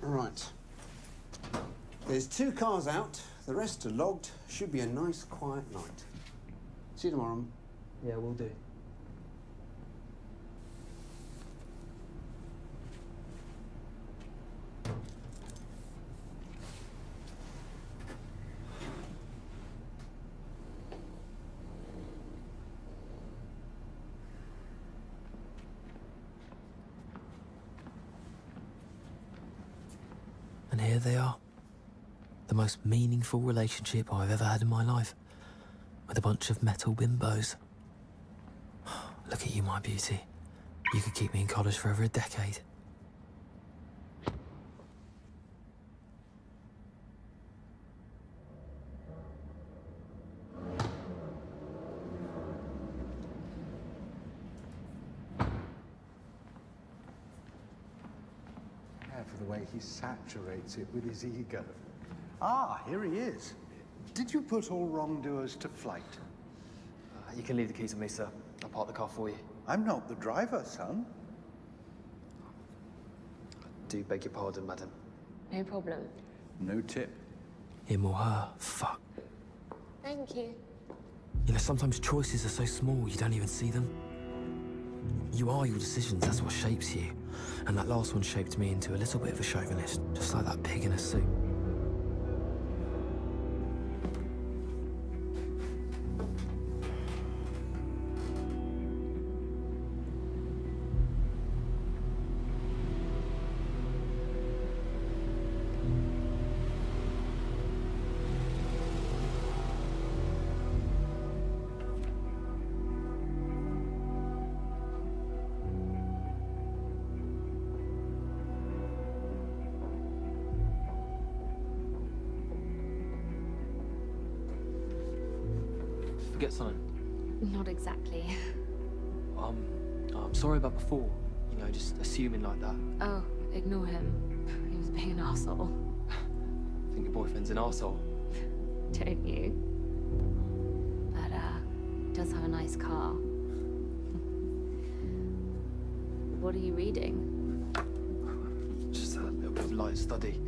Speaker 14: Right. There's 2 cars out. The rest are logged. Should be a nice, quiet night. See you tomorrow.
Speaker 3: Yeah, we'll do.
Speaker 1: And here they are. The most meaningful relationship I've ever had in my life. With a bunch of metal bimbos. Look at you, my beauty. You could keep me in college for over a decade.
Speaker 19: For the way he saturates it with his ego. Ah, here he is. Did you put all wrongdoers to flight?
Speaker 3: You can leave the keys to me, sir. I'll park the car for you.
Speaker 19: I'm not the driver, son.
Speaker 3: I do beg your pardon, madam.
Speaker 6: No problem.
Speaker 19: No tip.
Speaker 1: Him or her, fuck.
Speaker 6: Thank you.
Speaker 1: You know, sometimes choices are so small you don't even see them. You are your decisions, that's what shapes you. And that last one shaped me into a little bit of a chauvinist, just like that pig in a suit.
Speaker 3: forget something?
Speaker 6: Not exactly.
Speaker 3: I'm sorry about before. You know, just assuming like that.
Speaker 6: Oh, ignore him. He was being an arsehole.
Speaker 3: I think your boyfriend's an arsehole.
Speaker 6: Don't you? But, does have a nice car. What are you reading?
Speaker 3: Just a little bit of light study.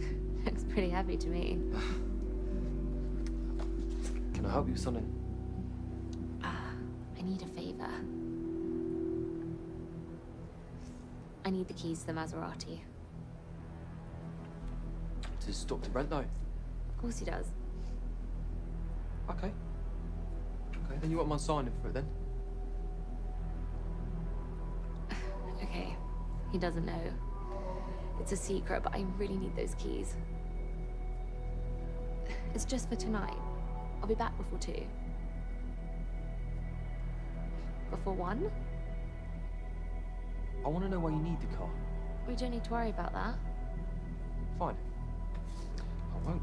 Speaker 6: Looks pretty heavy to me.
Speaker 3: Can I help you with something?
Speaker 6: I need a favor. I need the keys to the Maserati.
Speaker 3: Does Dr. Brent know?
Speaker 6: Of course he does.
Speaker 3: Okay. Okay, then you won't mind signing for it then?
Speaker 6: Okay, he doesn't know. It's a secret, but I really need those keys. It's just for tonight. I'll be back before 2. Before 1?
Speaker 3: I want to know why you need the car.
Speaker 6: We don't need to worry about that.
Speaker 3: Fine. I won't.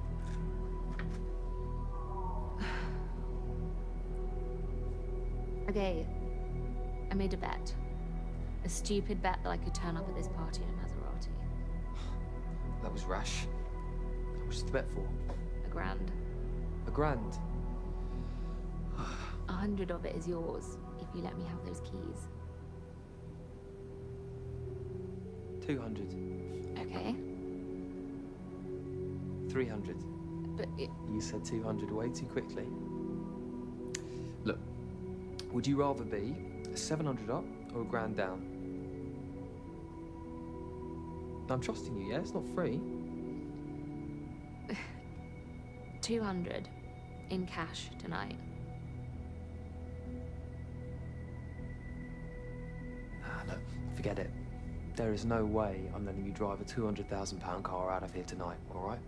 Speaker 6: Okay, I made a bet. A stupid bet that I could turn up at this party in a Maserati.
Speaker 3: That was rash. How much is the bet for?
Speaker 6: $1,000.
Speaker 3: $1,000?
Speaker 6: 100 of it is yours, if you let me have those keys.
Speaker 3: 200.
Speaker 6: Okay.
Speaker 3: 300.
Speaker 6: But
Speaker 3: You said 200 way too quickly. Look, would you rather be 700 up or $1,000 down? I'm trusting you, yeah? It's not free.
Speaker 6: 200 in cash tonight.
Speaker 3: Look, forget it. There is no way I'm letting you drive a £200,000 car out of here tonight, all right?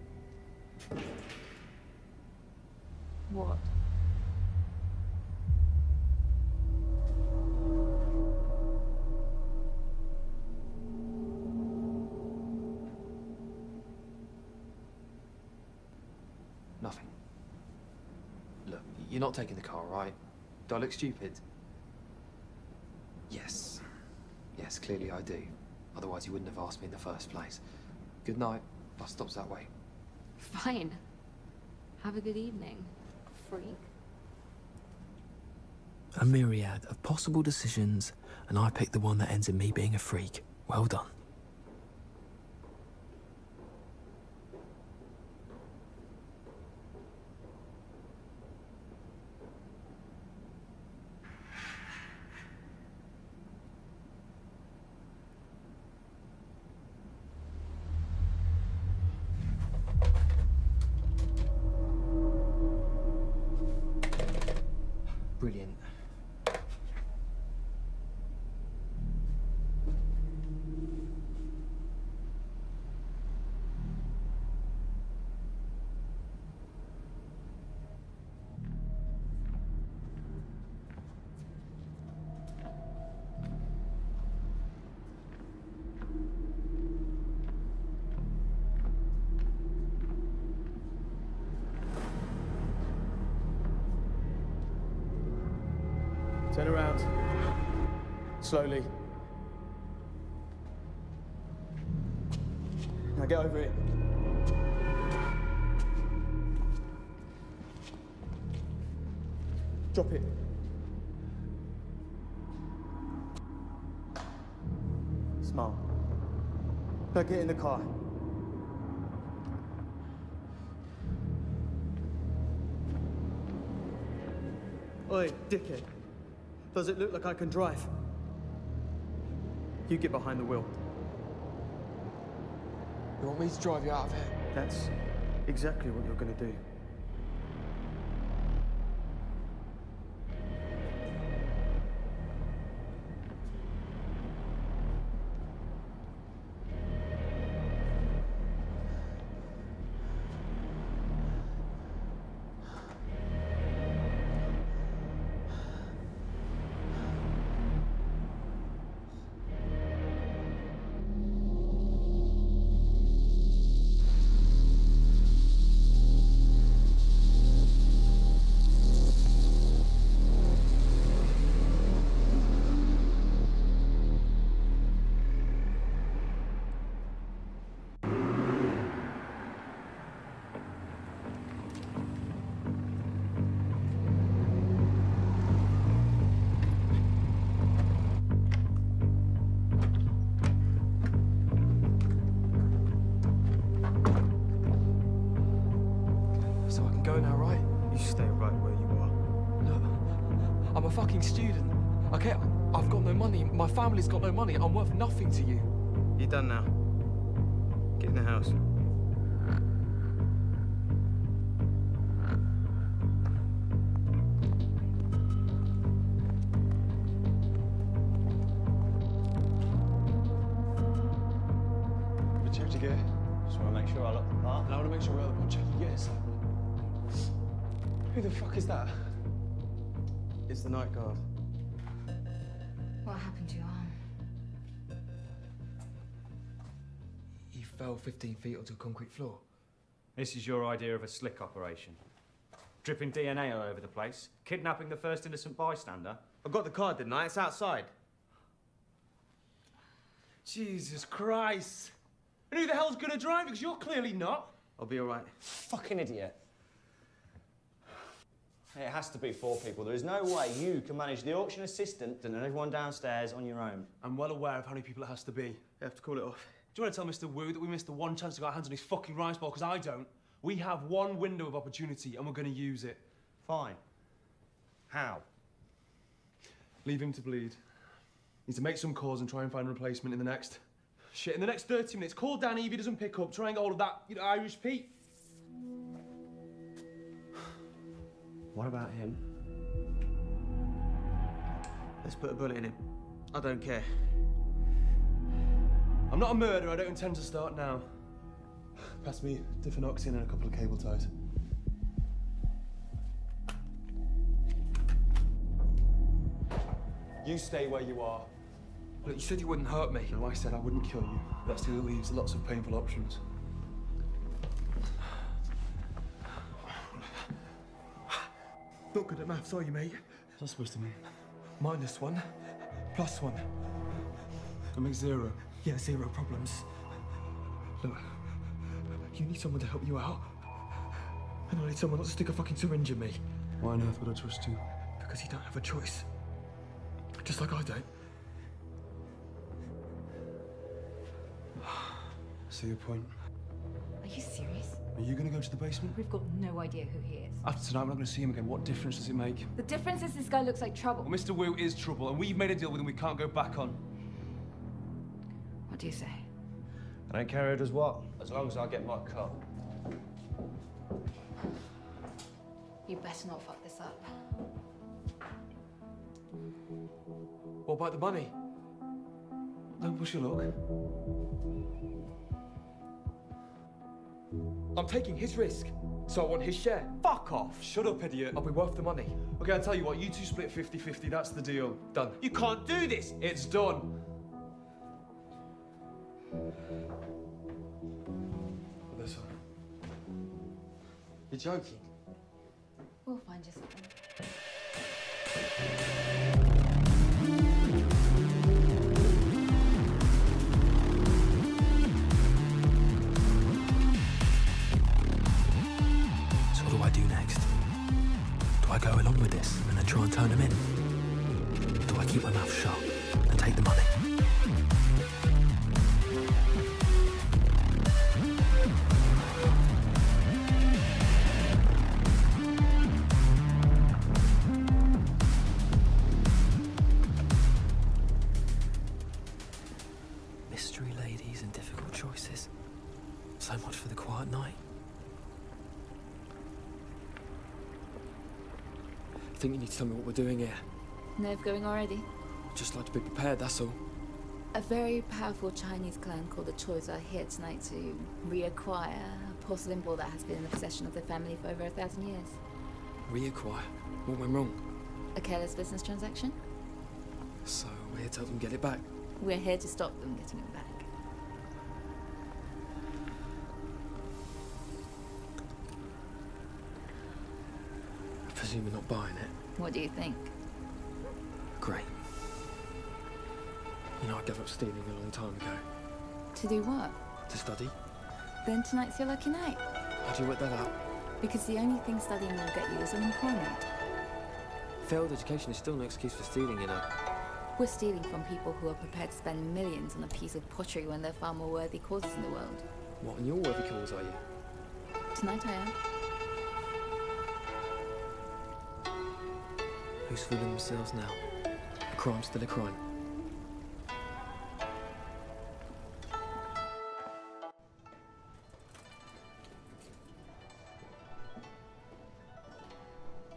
Speaker 6: What?
Speaker 3: Nothing. Look, you're not taking the car, right? Do I look stupid? Yes. Yes, clearly I do. Otherwise you wouldn't have asked me in the first place. Good night. Bus stop's that way.
Speaker 6: Fine. Have a good evening, freak.
Speaker 1: A myriad of possible decisions, and I picked the one that ends in me being a freak. Well done.
Speaker 3: Brilliant.
Speaker 7: Turn around. Slowly. Now get over it. Drop it. Smart. Now get in the car. Oi, dickhead. Does it look like I can drive? You get behind the wheel.
Speaker 16: You want me to drive you out of here?
Speaker 7: That's exactly what you're going to do. go now, right?
Speaker 9: You stay right where you are.
Speaker 7: Look, I'm a fucking student, okay? I've got no money. My family's got no money. I'm worth nothing to you.
Speaker 9: You're done now. Get in the house.
Speaker 22: Check to get.
Speaker 9: Just want to make sure I lock the car.
Speaker 22: And I want to make sure we're able to check you get it. Who the fuck is that?
Speaker 9: It's the night guard.
Speaker 10: What happened to your arm?
Speaker 7: He fell 15 feet onto a concrete floor.
Speaker 8: This is your idea of a slick operation. Dripping DNA all over the place, kidnapping the first innocent bystander.
Speaker 9: I got the card, didn't I? It's outside.
Speaker 17: Jesus Christ. And who the hell's gonna drive? Because you're clearly not.
Speaker 9: I'll be all right.
Speaker 17: Fucking idiot.
Speaker 9: It has to be 4 people. There is no way you can manage the auction assistant and everyone downstairs on your own.
Speaker 17: I'm well aware of how many people it has to be.
Speaker 9: You have to call it off.
Speaker 17: Do you want to tell Mr. Wu that we missed the one chance to get our hands on his fucking rice ball? Because I don't. We have one window of opportunity and we're going to use it.
Speaker 9: Fine. How?
Speaker 17: Leave him to bleed. Need to make some calls and try and find a replacement in the next... Shit, in the next 30 minutes. Call Danny if he doesn't pick up. Try and get all of that, you know, Irish Pete.
Speaker 9: What about him? Let's put a bullet in him. I don't care.
Speaker 17: I'm not a murderer. I don't intend to start now. Pass me Diffenoxin and a couple of cable ties. You stay where you are.
Speaker 7: Look, you said you wouldn't hurt me.
Speaker 17: No, I said I wouldn't kill you. That still leaves lots of painful options. Not good at maths, are you, mate? What's that supposed to mean?
Speaker 7: -1, +1.
Speaker 17: That makes 0.
Speaker 7: Yeah, 0 problems. Look, you need someone to help you out. And I need someone not to stick a fucking syringe in me.
Speaker 17: Why on earth would I trust you?
Speaker 7: Because you don't have a choice. Just like I don't.
Speaker 17: See your point.
Speaker 10: Are you serious?
Speaker 17: Are you going to go to the basement?
Speaker 10: We've got no idea who he is.
Speaker 17: After tonight, we're not going to see him again. What difference does it make?
Speaker 10: The difference is this guy looks like trouble.
Speaker 17: Well, Mr. Wu is trouble, and we've made a deal with him we can't go back on.
Speaker 10: What do you say?
Speaker 9: I don't care who does what, as long as I get my cut.
Speaker 10: You better not fuck this up.
Speaker 7: What about the money?
Speaker 17: Don't push your luck.
Speaker 7: I'm taking his risk, so I want his share.
Speaker 17: Fuck off! Shut up, idiot.
Speaker 7: I'll be worth the money.
Speaker 17: Okay, I'll tell you what, you two split 50-50, that's the deal.
Speaker 7: Done.
Speaker 17: You can't do this! It's done. This one.
Speaker 7: You're joking.
Speaker 10: We'll find you something.
Speaker 1: So what do I do next? Do I go along with this and then try and turn him in? Or do I keep my mouth shut and take the money? Mystery ladies and difficult choices. So much for the quiet night.
Speaker 7: I think you need to tell me what we're doing here.
Speaker 10: Nerve going already?
Speaker 7: Just like to be prepared, that's all.
Speaker 10: A very powerful Chinese clan called the Choi's are here tonight to reacquire a porcelain ball that has been in the possession of the family for over 1,000 years.
Speaker 7: Reacquire? What went wrong?
Speaker 10: A careless business transaction?
Speaker 7: So we're here to help them get it back.
Speaker 10: We're here to stop them getting it back.
Speaker 7: I presume you're not buying it.
Speaker 10: What do you think?
Speaker 7: Great. You know, I gave up stealing a long time ago.
Speaker 10: To do what?
Speaker 7: To study.
Speaker 10: Then tonight's your lucky night.
Speaker 7: How'd you work that out?
Speaker 10: Because the only thing studying will get you is unemployment.
Speaker 7: Failed education is still no excuse for stealing, you know.
Speaker 10: We're stealing from people who are prepared to spend millions on a piece of pottery when there are far more worthy causes in the world.
Speaker 7: What, and your worthy cause, are you?
Speaker 10: Tonight I am.
Speaker 1: Who's fooling themselves now? A crime's still a crime.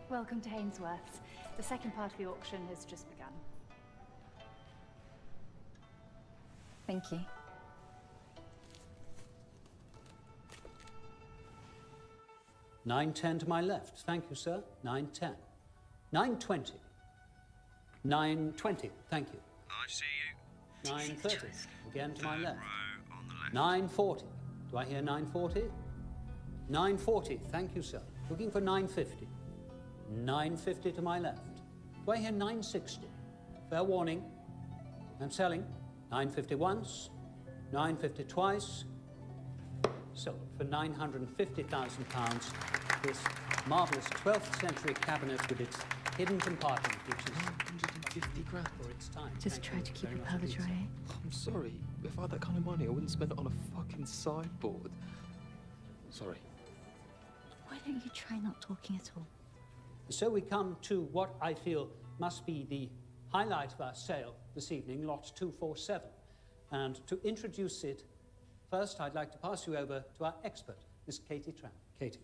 Speaker 12: Welcome to Hainsworth's. The second part of the auction has just begun.
Speaker 10: Thank you.
Speaker 20: $9.10 to my left. Thank you, sir. $9.10. $9.20. $9.20. Thank you.
Speaker 13: I see you.
Speaker 20: $9.30. Again to my left. $9.40. Do I hear $9.40? $9.40. Thank you, sir. Looking for $9.50. $9.50 to my left. Do I hear $9.60? Fair warning. I'm selling. $9.50 once. $9.50 twice. Sold for £950,000. This marvellous 12th century cabinet with its hidden compartment, which is
Speaker 3: 150 grand
Speaker 20: for its time.
Speaker 10: Just try to keep your powder dry.
Speaker 3: I'm sorry. If I had that kind of money, I wouldn't spend it on a fucking sideboard. Sorry.
Speaker 10: Why don't you try not talking at all?
Speaker 20: So we come to what I feel must be the highlight of our sale this evening, lot 247. And to introduce it, first I'd like to pass you over to our expert, Miss Katie Tran. Katie.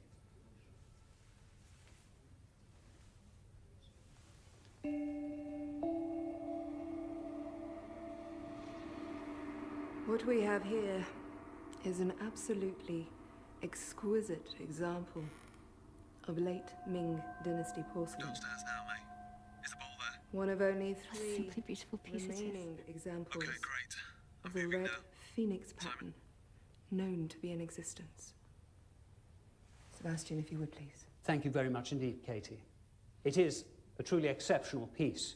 Speaker 5: What we have here is an absolutely exquisite example of late Ming Dynasty porcelain.
Speaker 13: Downstairs now, mate. Is the bowl there?
Speaker 5: One of only
Speaker 10: A
Speaker 5: three
Speaker 10: simply beautiful piece it is.
Speaker 5: remaining examples
Speaker 13: Okay, great.
Speaker 5: of the red phoenix pattern known to be in existence. Sebastian, if you would please.
Speaker 20: Thank you very much indeed, Katie. It is a truly exceptional piece,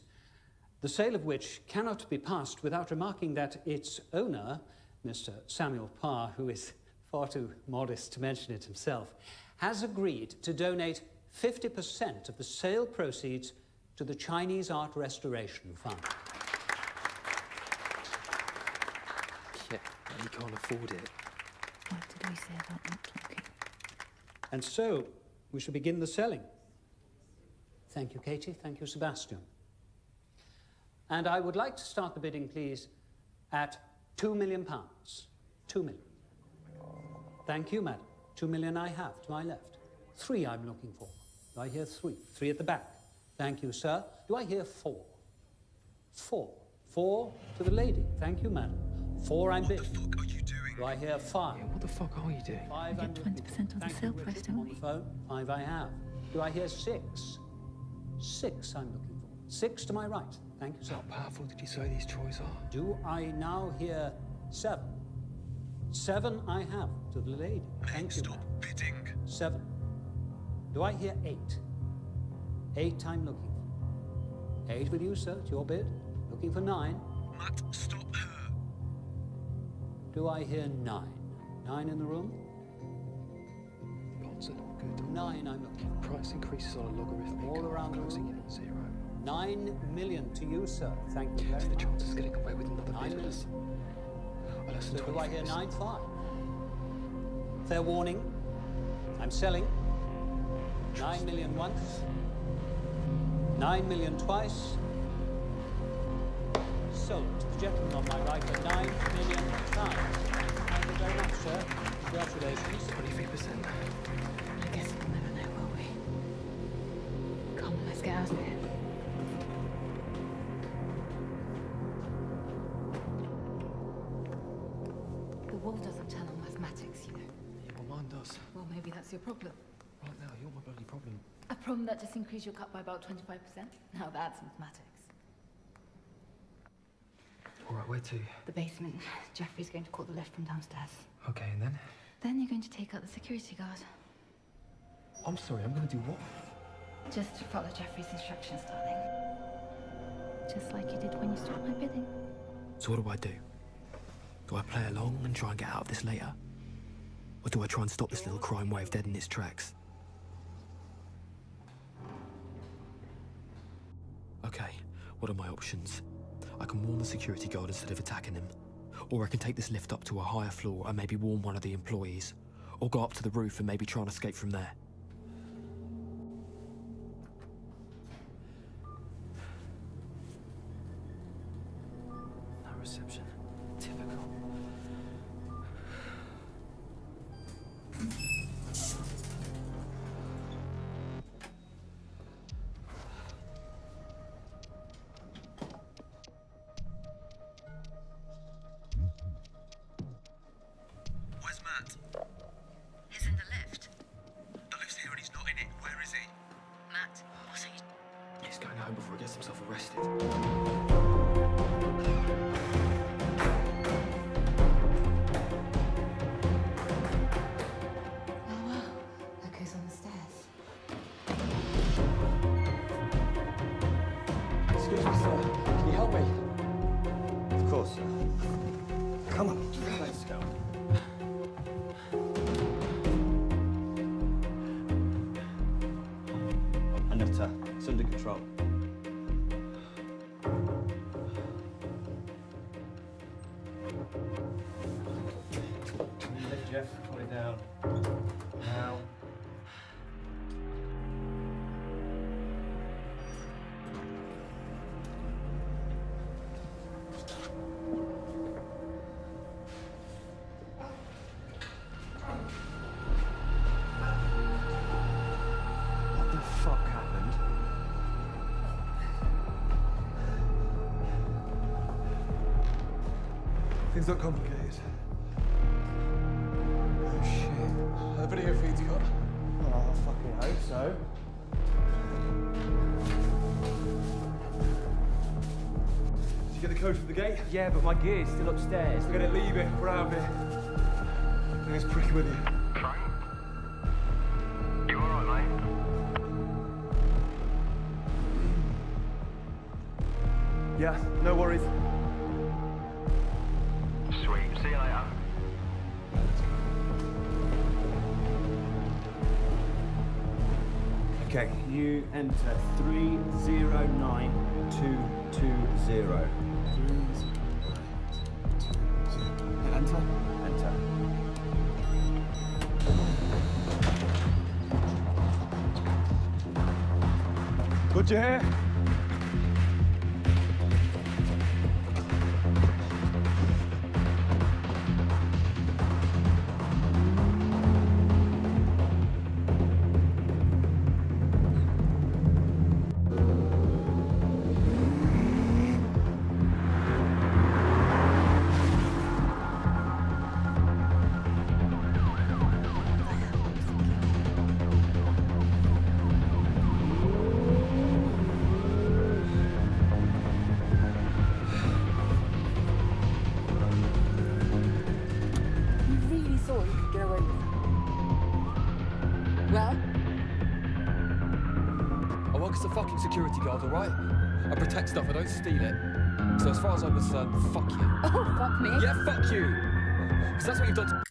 Speaker 20: the sale of which cannot be passed without remarking that its owner, Mr. Samuel Parr, who is far too modest to mention it himself, has agreed to donate 50% of the sale proceeds to the Chinese Art Restoration Fund.
Speaker 3: Yeah, he can't afford it.
Speaker 10: What did we say about not talking?
Speaker 20: And so, we shall begin the selling. Thank you, Katie. Thank you, Sebastian. And I would like to start the bidding, please, at £2 million. 2 million. Thank you, madam. 2 million I have to my left. 3 I'm looking for. Do I hear 3? 3 at the back. Thank you, sir. Do I hear 4? 4. 4 to the lady. Thank you, madam. 4 I'm bidding.
Speaker 13: What the fuck are you doing?
Speaker 20: Do I hear 5?
Speaker 3: Yeah, what the fuck are you doing?
Speaker 20: 5
Speaker 10: We
Speaker 20: I'm
Speaker 10: get
Speaker 20: looking
Speaker 10: 20% of the
Speaker 20: Thank
Speaker 10: sale
Speaker 20: you,
Speaker 10: price,
Speaker 20: Richard.
Speaker 10: don't
Speaker 20: On
Speaker 10: we?
Speaker 20: the phone. 5 I have. Do I hear 6? 6 I'm looking for. 6 to my right. Thank you, sir.
Speaker 3: How powerful did you say these toys are?
Speaker 20: Do I now hear 7? 7 I have to the lady. Thank you,
Speaker 13: Stop
Speaker 20: madam.
Speaker 13: bidding.
Speaker 20: 7. Do I hear 8? 8 I'm looking for. 8 with you, sir, to your bid. Looking for 9.
Speaker 13: Matt, stop her.
Speaker 20: Do I hear 9? 9 in the room?
Speaker 3: Bonds are not good.
Speaker 20: 9 I'm looking for.
Speaker 3: Price increases on a logarithmic.
Speaker 20: All around the
Speaker 3: closing
Speaker 20: room.
Speaker 3: in on 0.
Speaker 20: 9 million to you, sir. Thank you
Speaker 3: What's
Speaker 20: very
Speaker 3: the
Speaker 20: much.
Speaker 3: chances of getting away with another
Speaker 20: 9
Speaker 3: bid?
Speaker 20: million.
Speaker 3: Oh, less than
Speaker 20: So do I hear
Speaker 3: 20%.
Speaker 20: 9.5? Fair warning. I'm selling. 9 million once. 9 million twice. Sold to the gentleman on my right at 9 million pounds. Thank you very much, sir. Congratulations.
Speaker 3: 23%.
Speaker 10: I guess we'll never know, will we? Come on, let's get out of here. The wall doesn't tell on mathematics, you know.
Speaker 3: Yeah, well, mine does.
Speaker 10: Well, maybe that's your problem.
Speaker 3: Right now, you're my bloody problem.
Speaker 10: A problem that just increased your cut by about 25%? Now that's mathematics.
Speaker 3: All right, where to?
Speaker 10: The basement. Jeffrey's going to call the lift from downstairs.
Speaker 3: Okay, and then?
Speaker 10: Then you're going to take out the security guard.
Speaker 3: I'm sorry, I'm gonna do what?
Speaker 10: Just follow Jeffrey's instructions, darling. Just like you did when you stopped my bidding.
Speaker 1: So what do? Do I play along and try and get out of this later? Or do I try and stop this little crime wave dead in its tracks? Okay, what are my options? I can warn the security guard instead of attacking him. Or I can take this lift up to a higher floor and maybe warn one of the employees. Or go up to the roof and maybe try and escape from there. Matt.
Speaker 10: He's in the lift.
Speaker 1: The lift's here and he's not in it. Where is he?
Speaker 10: Matt, what are you...
Speaker 7: He's going home before he gets himself arrested.
Speaker 10: Oh, wow. Look who's on the stairs.
Speaker 7: Excuse me, sir. Can you help me?
Speaker 9: Of course, sir. Come on, let's go. Anita, it's under control. Let Jeff put it down. Now.
Speaker 7: What the fuck happened? Things look complicated. Oh shit. The video feed's got.
Speaker 9: Oh, I fucking hope so.
Speaker 7: Did you get the code for the gate?
Speaker 8: Yeah, but my gear's still upstairs.
Speaker 7: We're gonna leave it. We're out of here. Bring this prick with you.
Speaker 13: Frank? You alright, mate?
Speaker 7: Yeah, no worries.
Speaker 13: Sweet. See you later.
Speaker 9: Okay, you enter 309220.
Speaker 7: Enter.
Speaker 9: Enter.
Speaker 7: Good, you hear?
Speaker 10: Well?
Speaker 7: I work as a fucking security guard, alright? I protect stuff, I don't steal it. So as far as I'm concerned, fuck you.
Speaker 10: Oh, fuck me.
Speaker 7: Yeah, fuck you! Because that's what you've done to...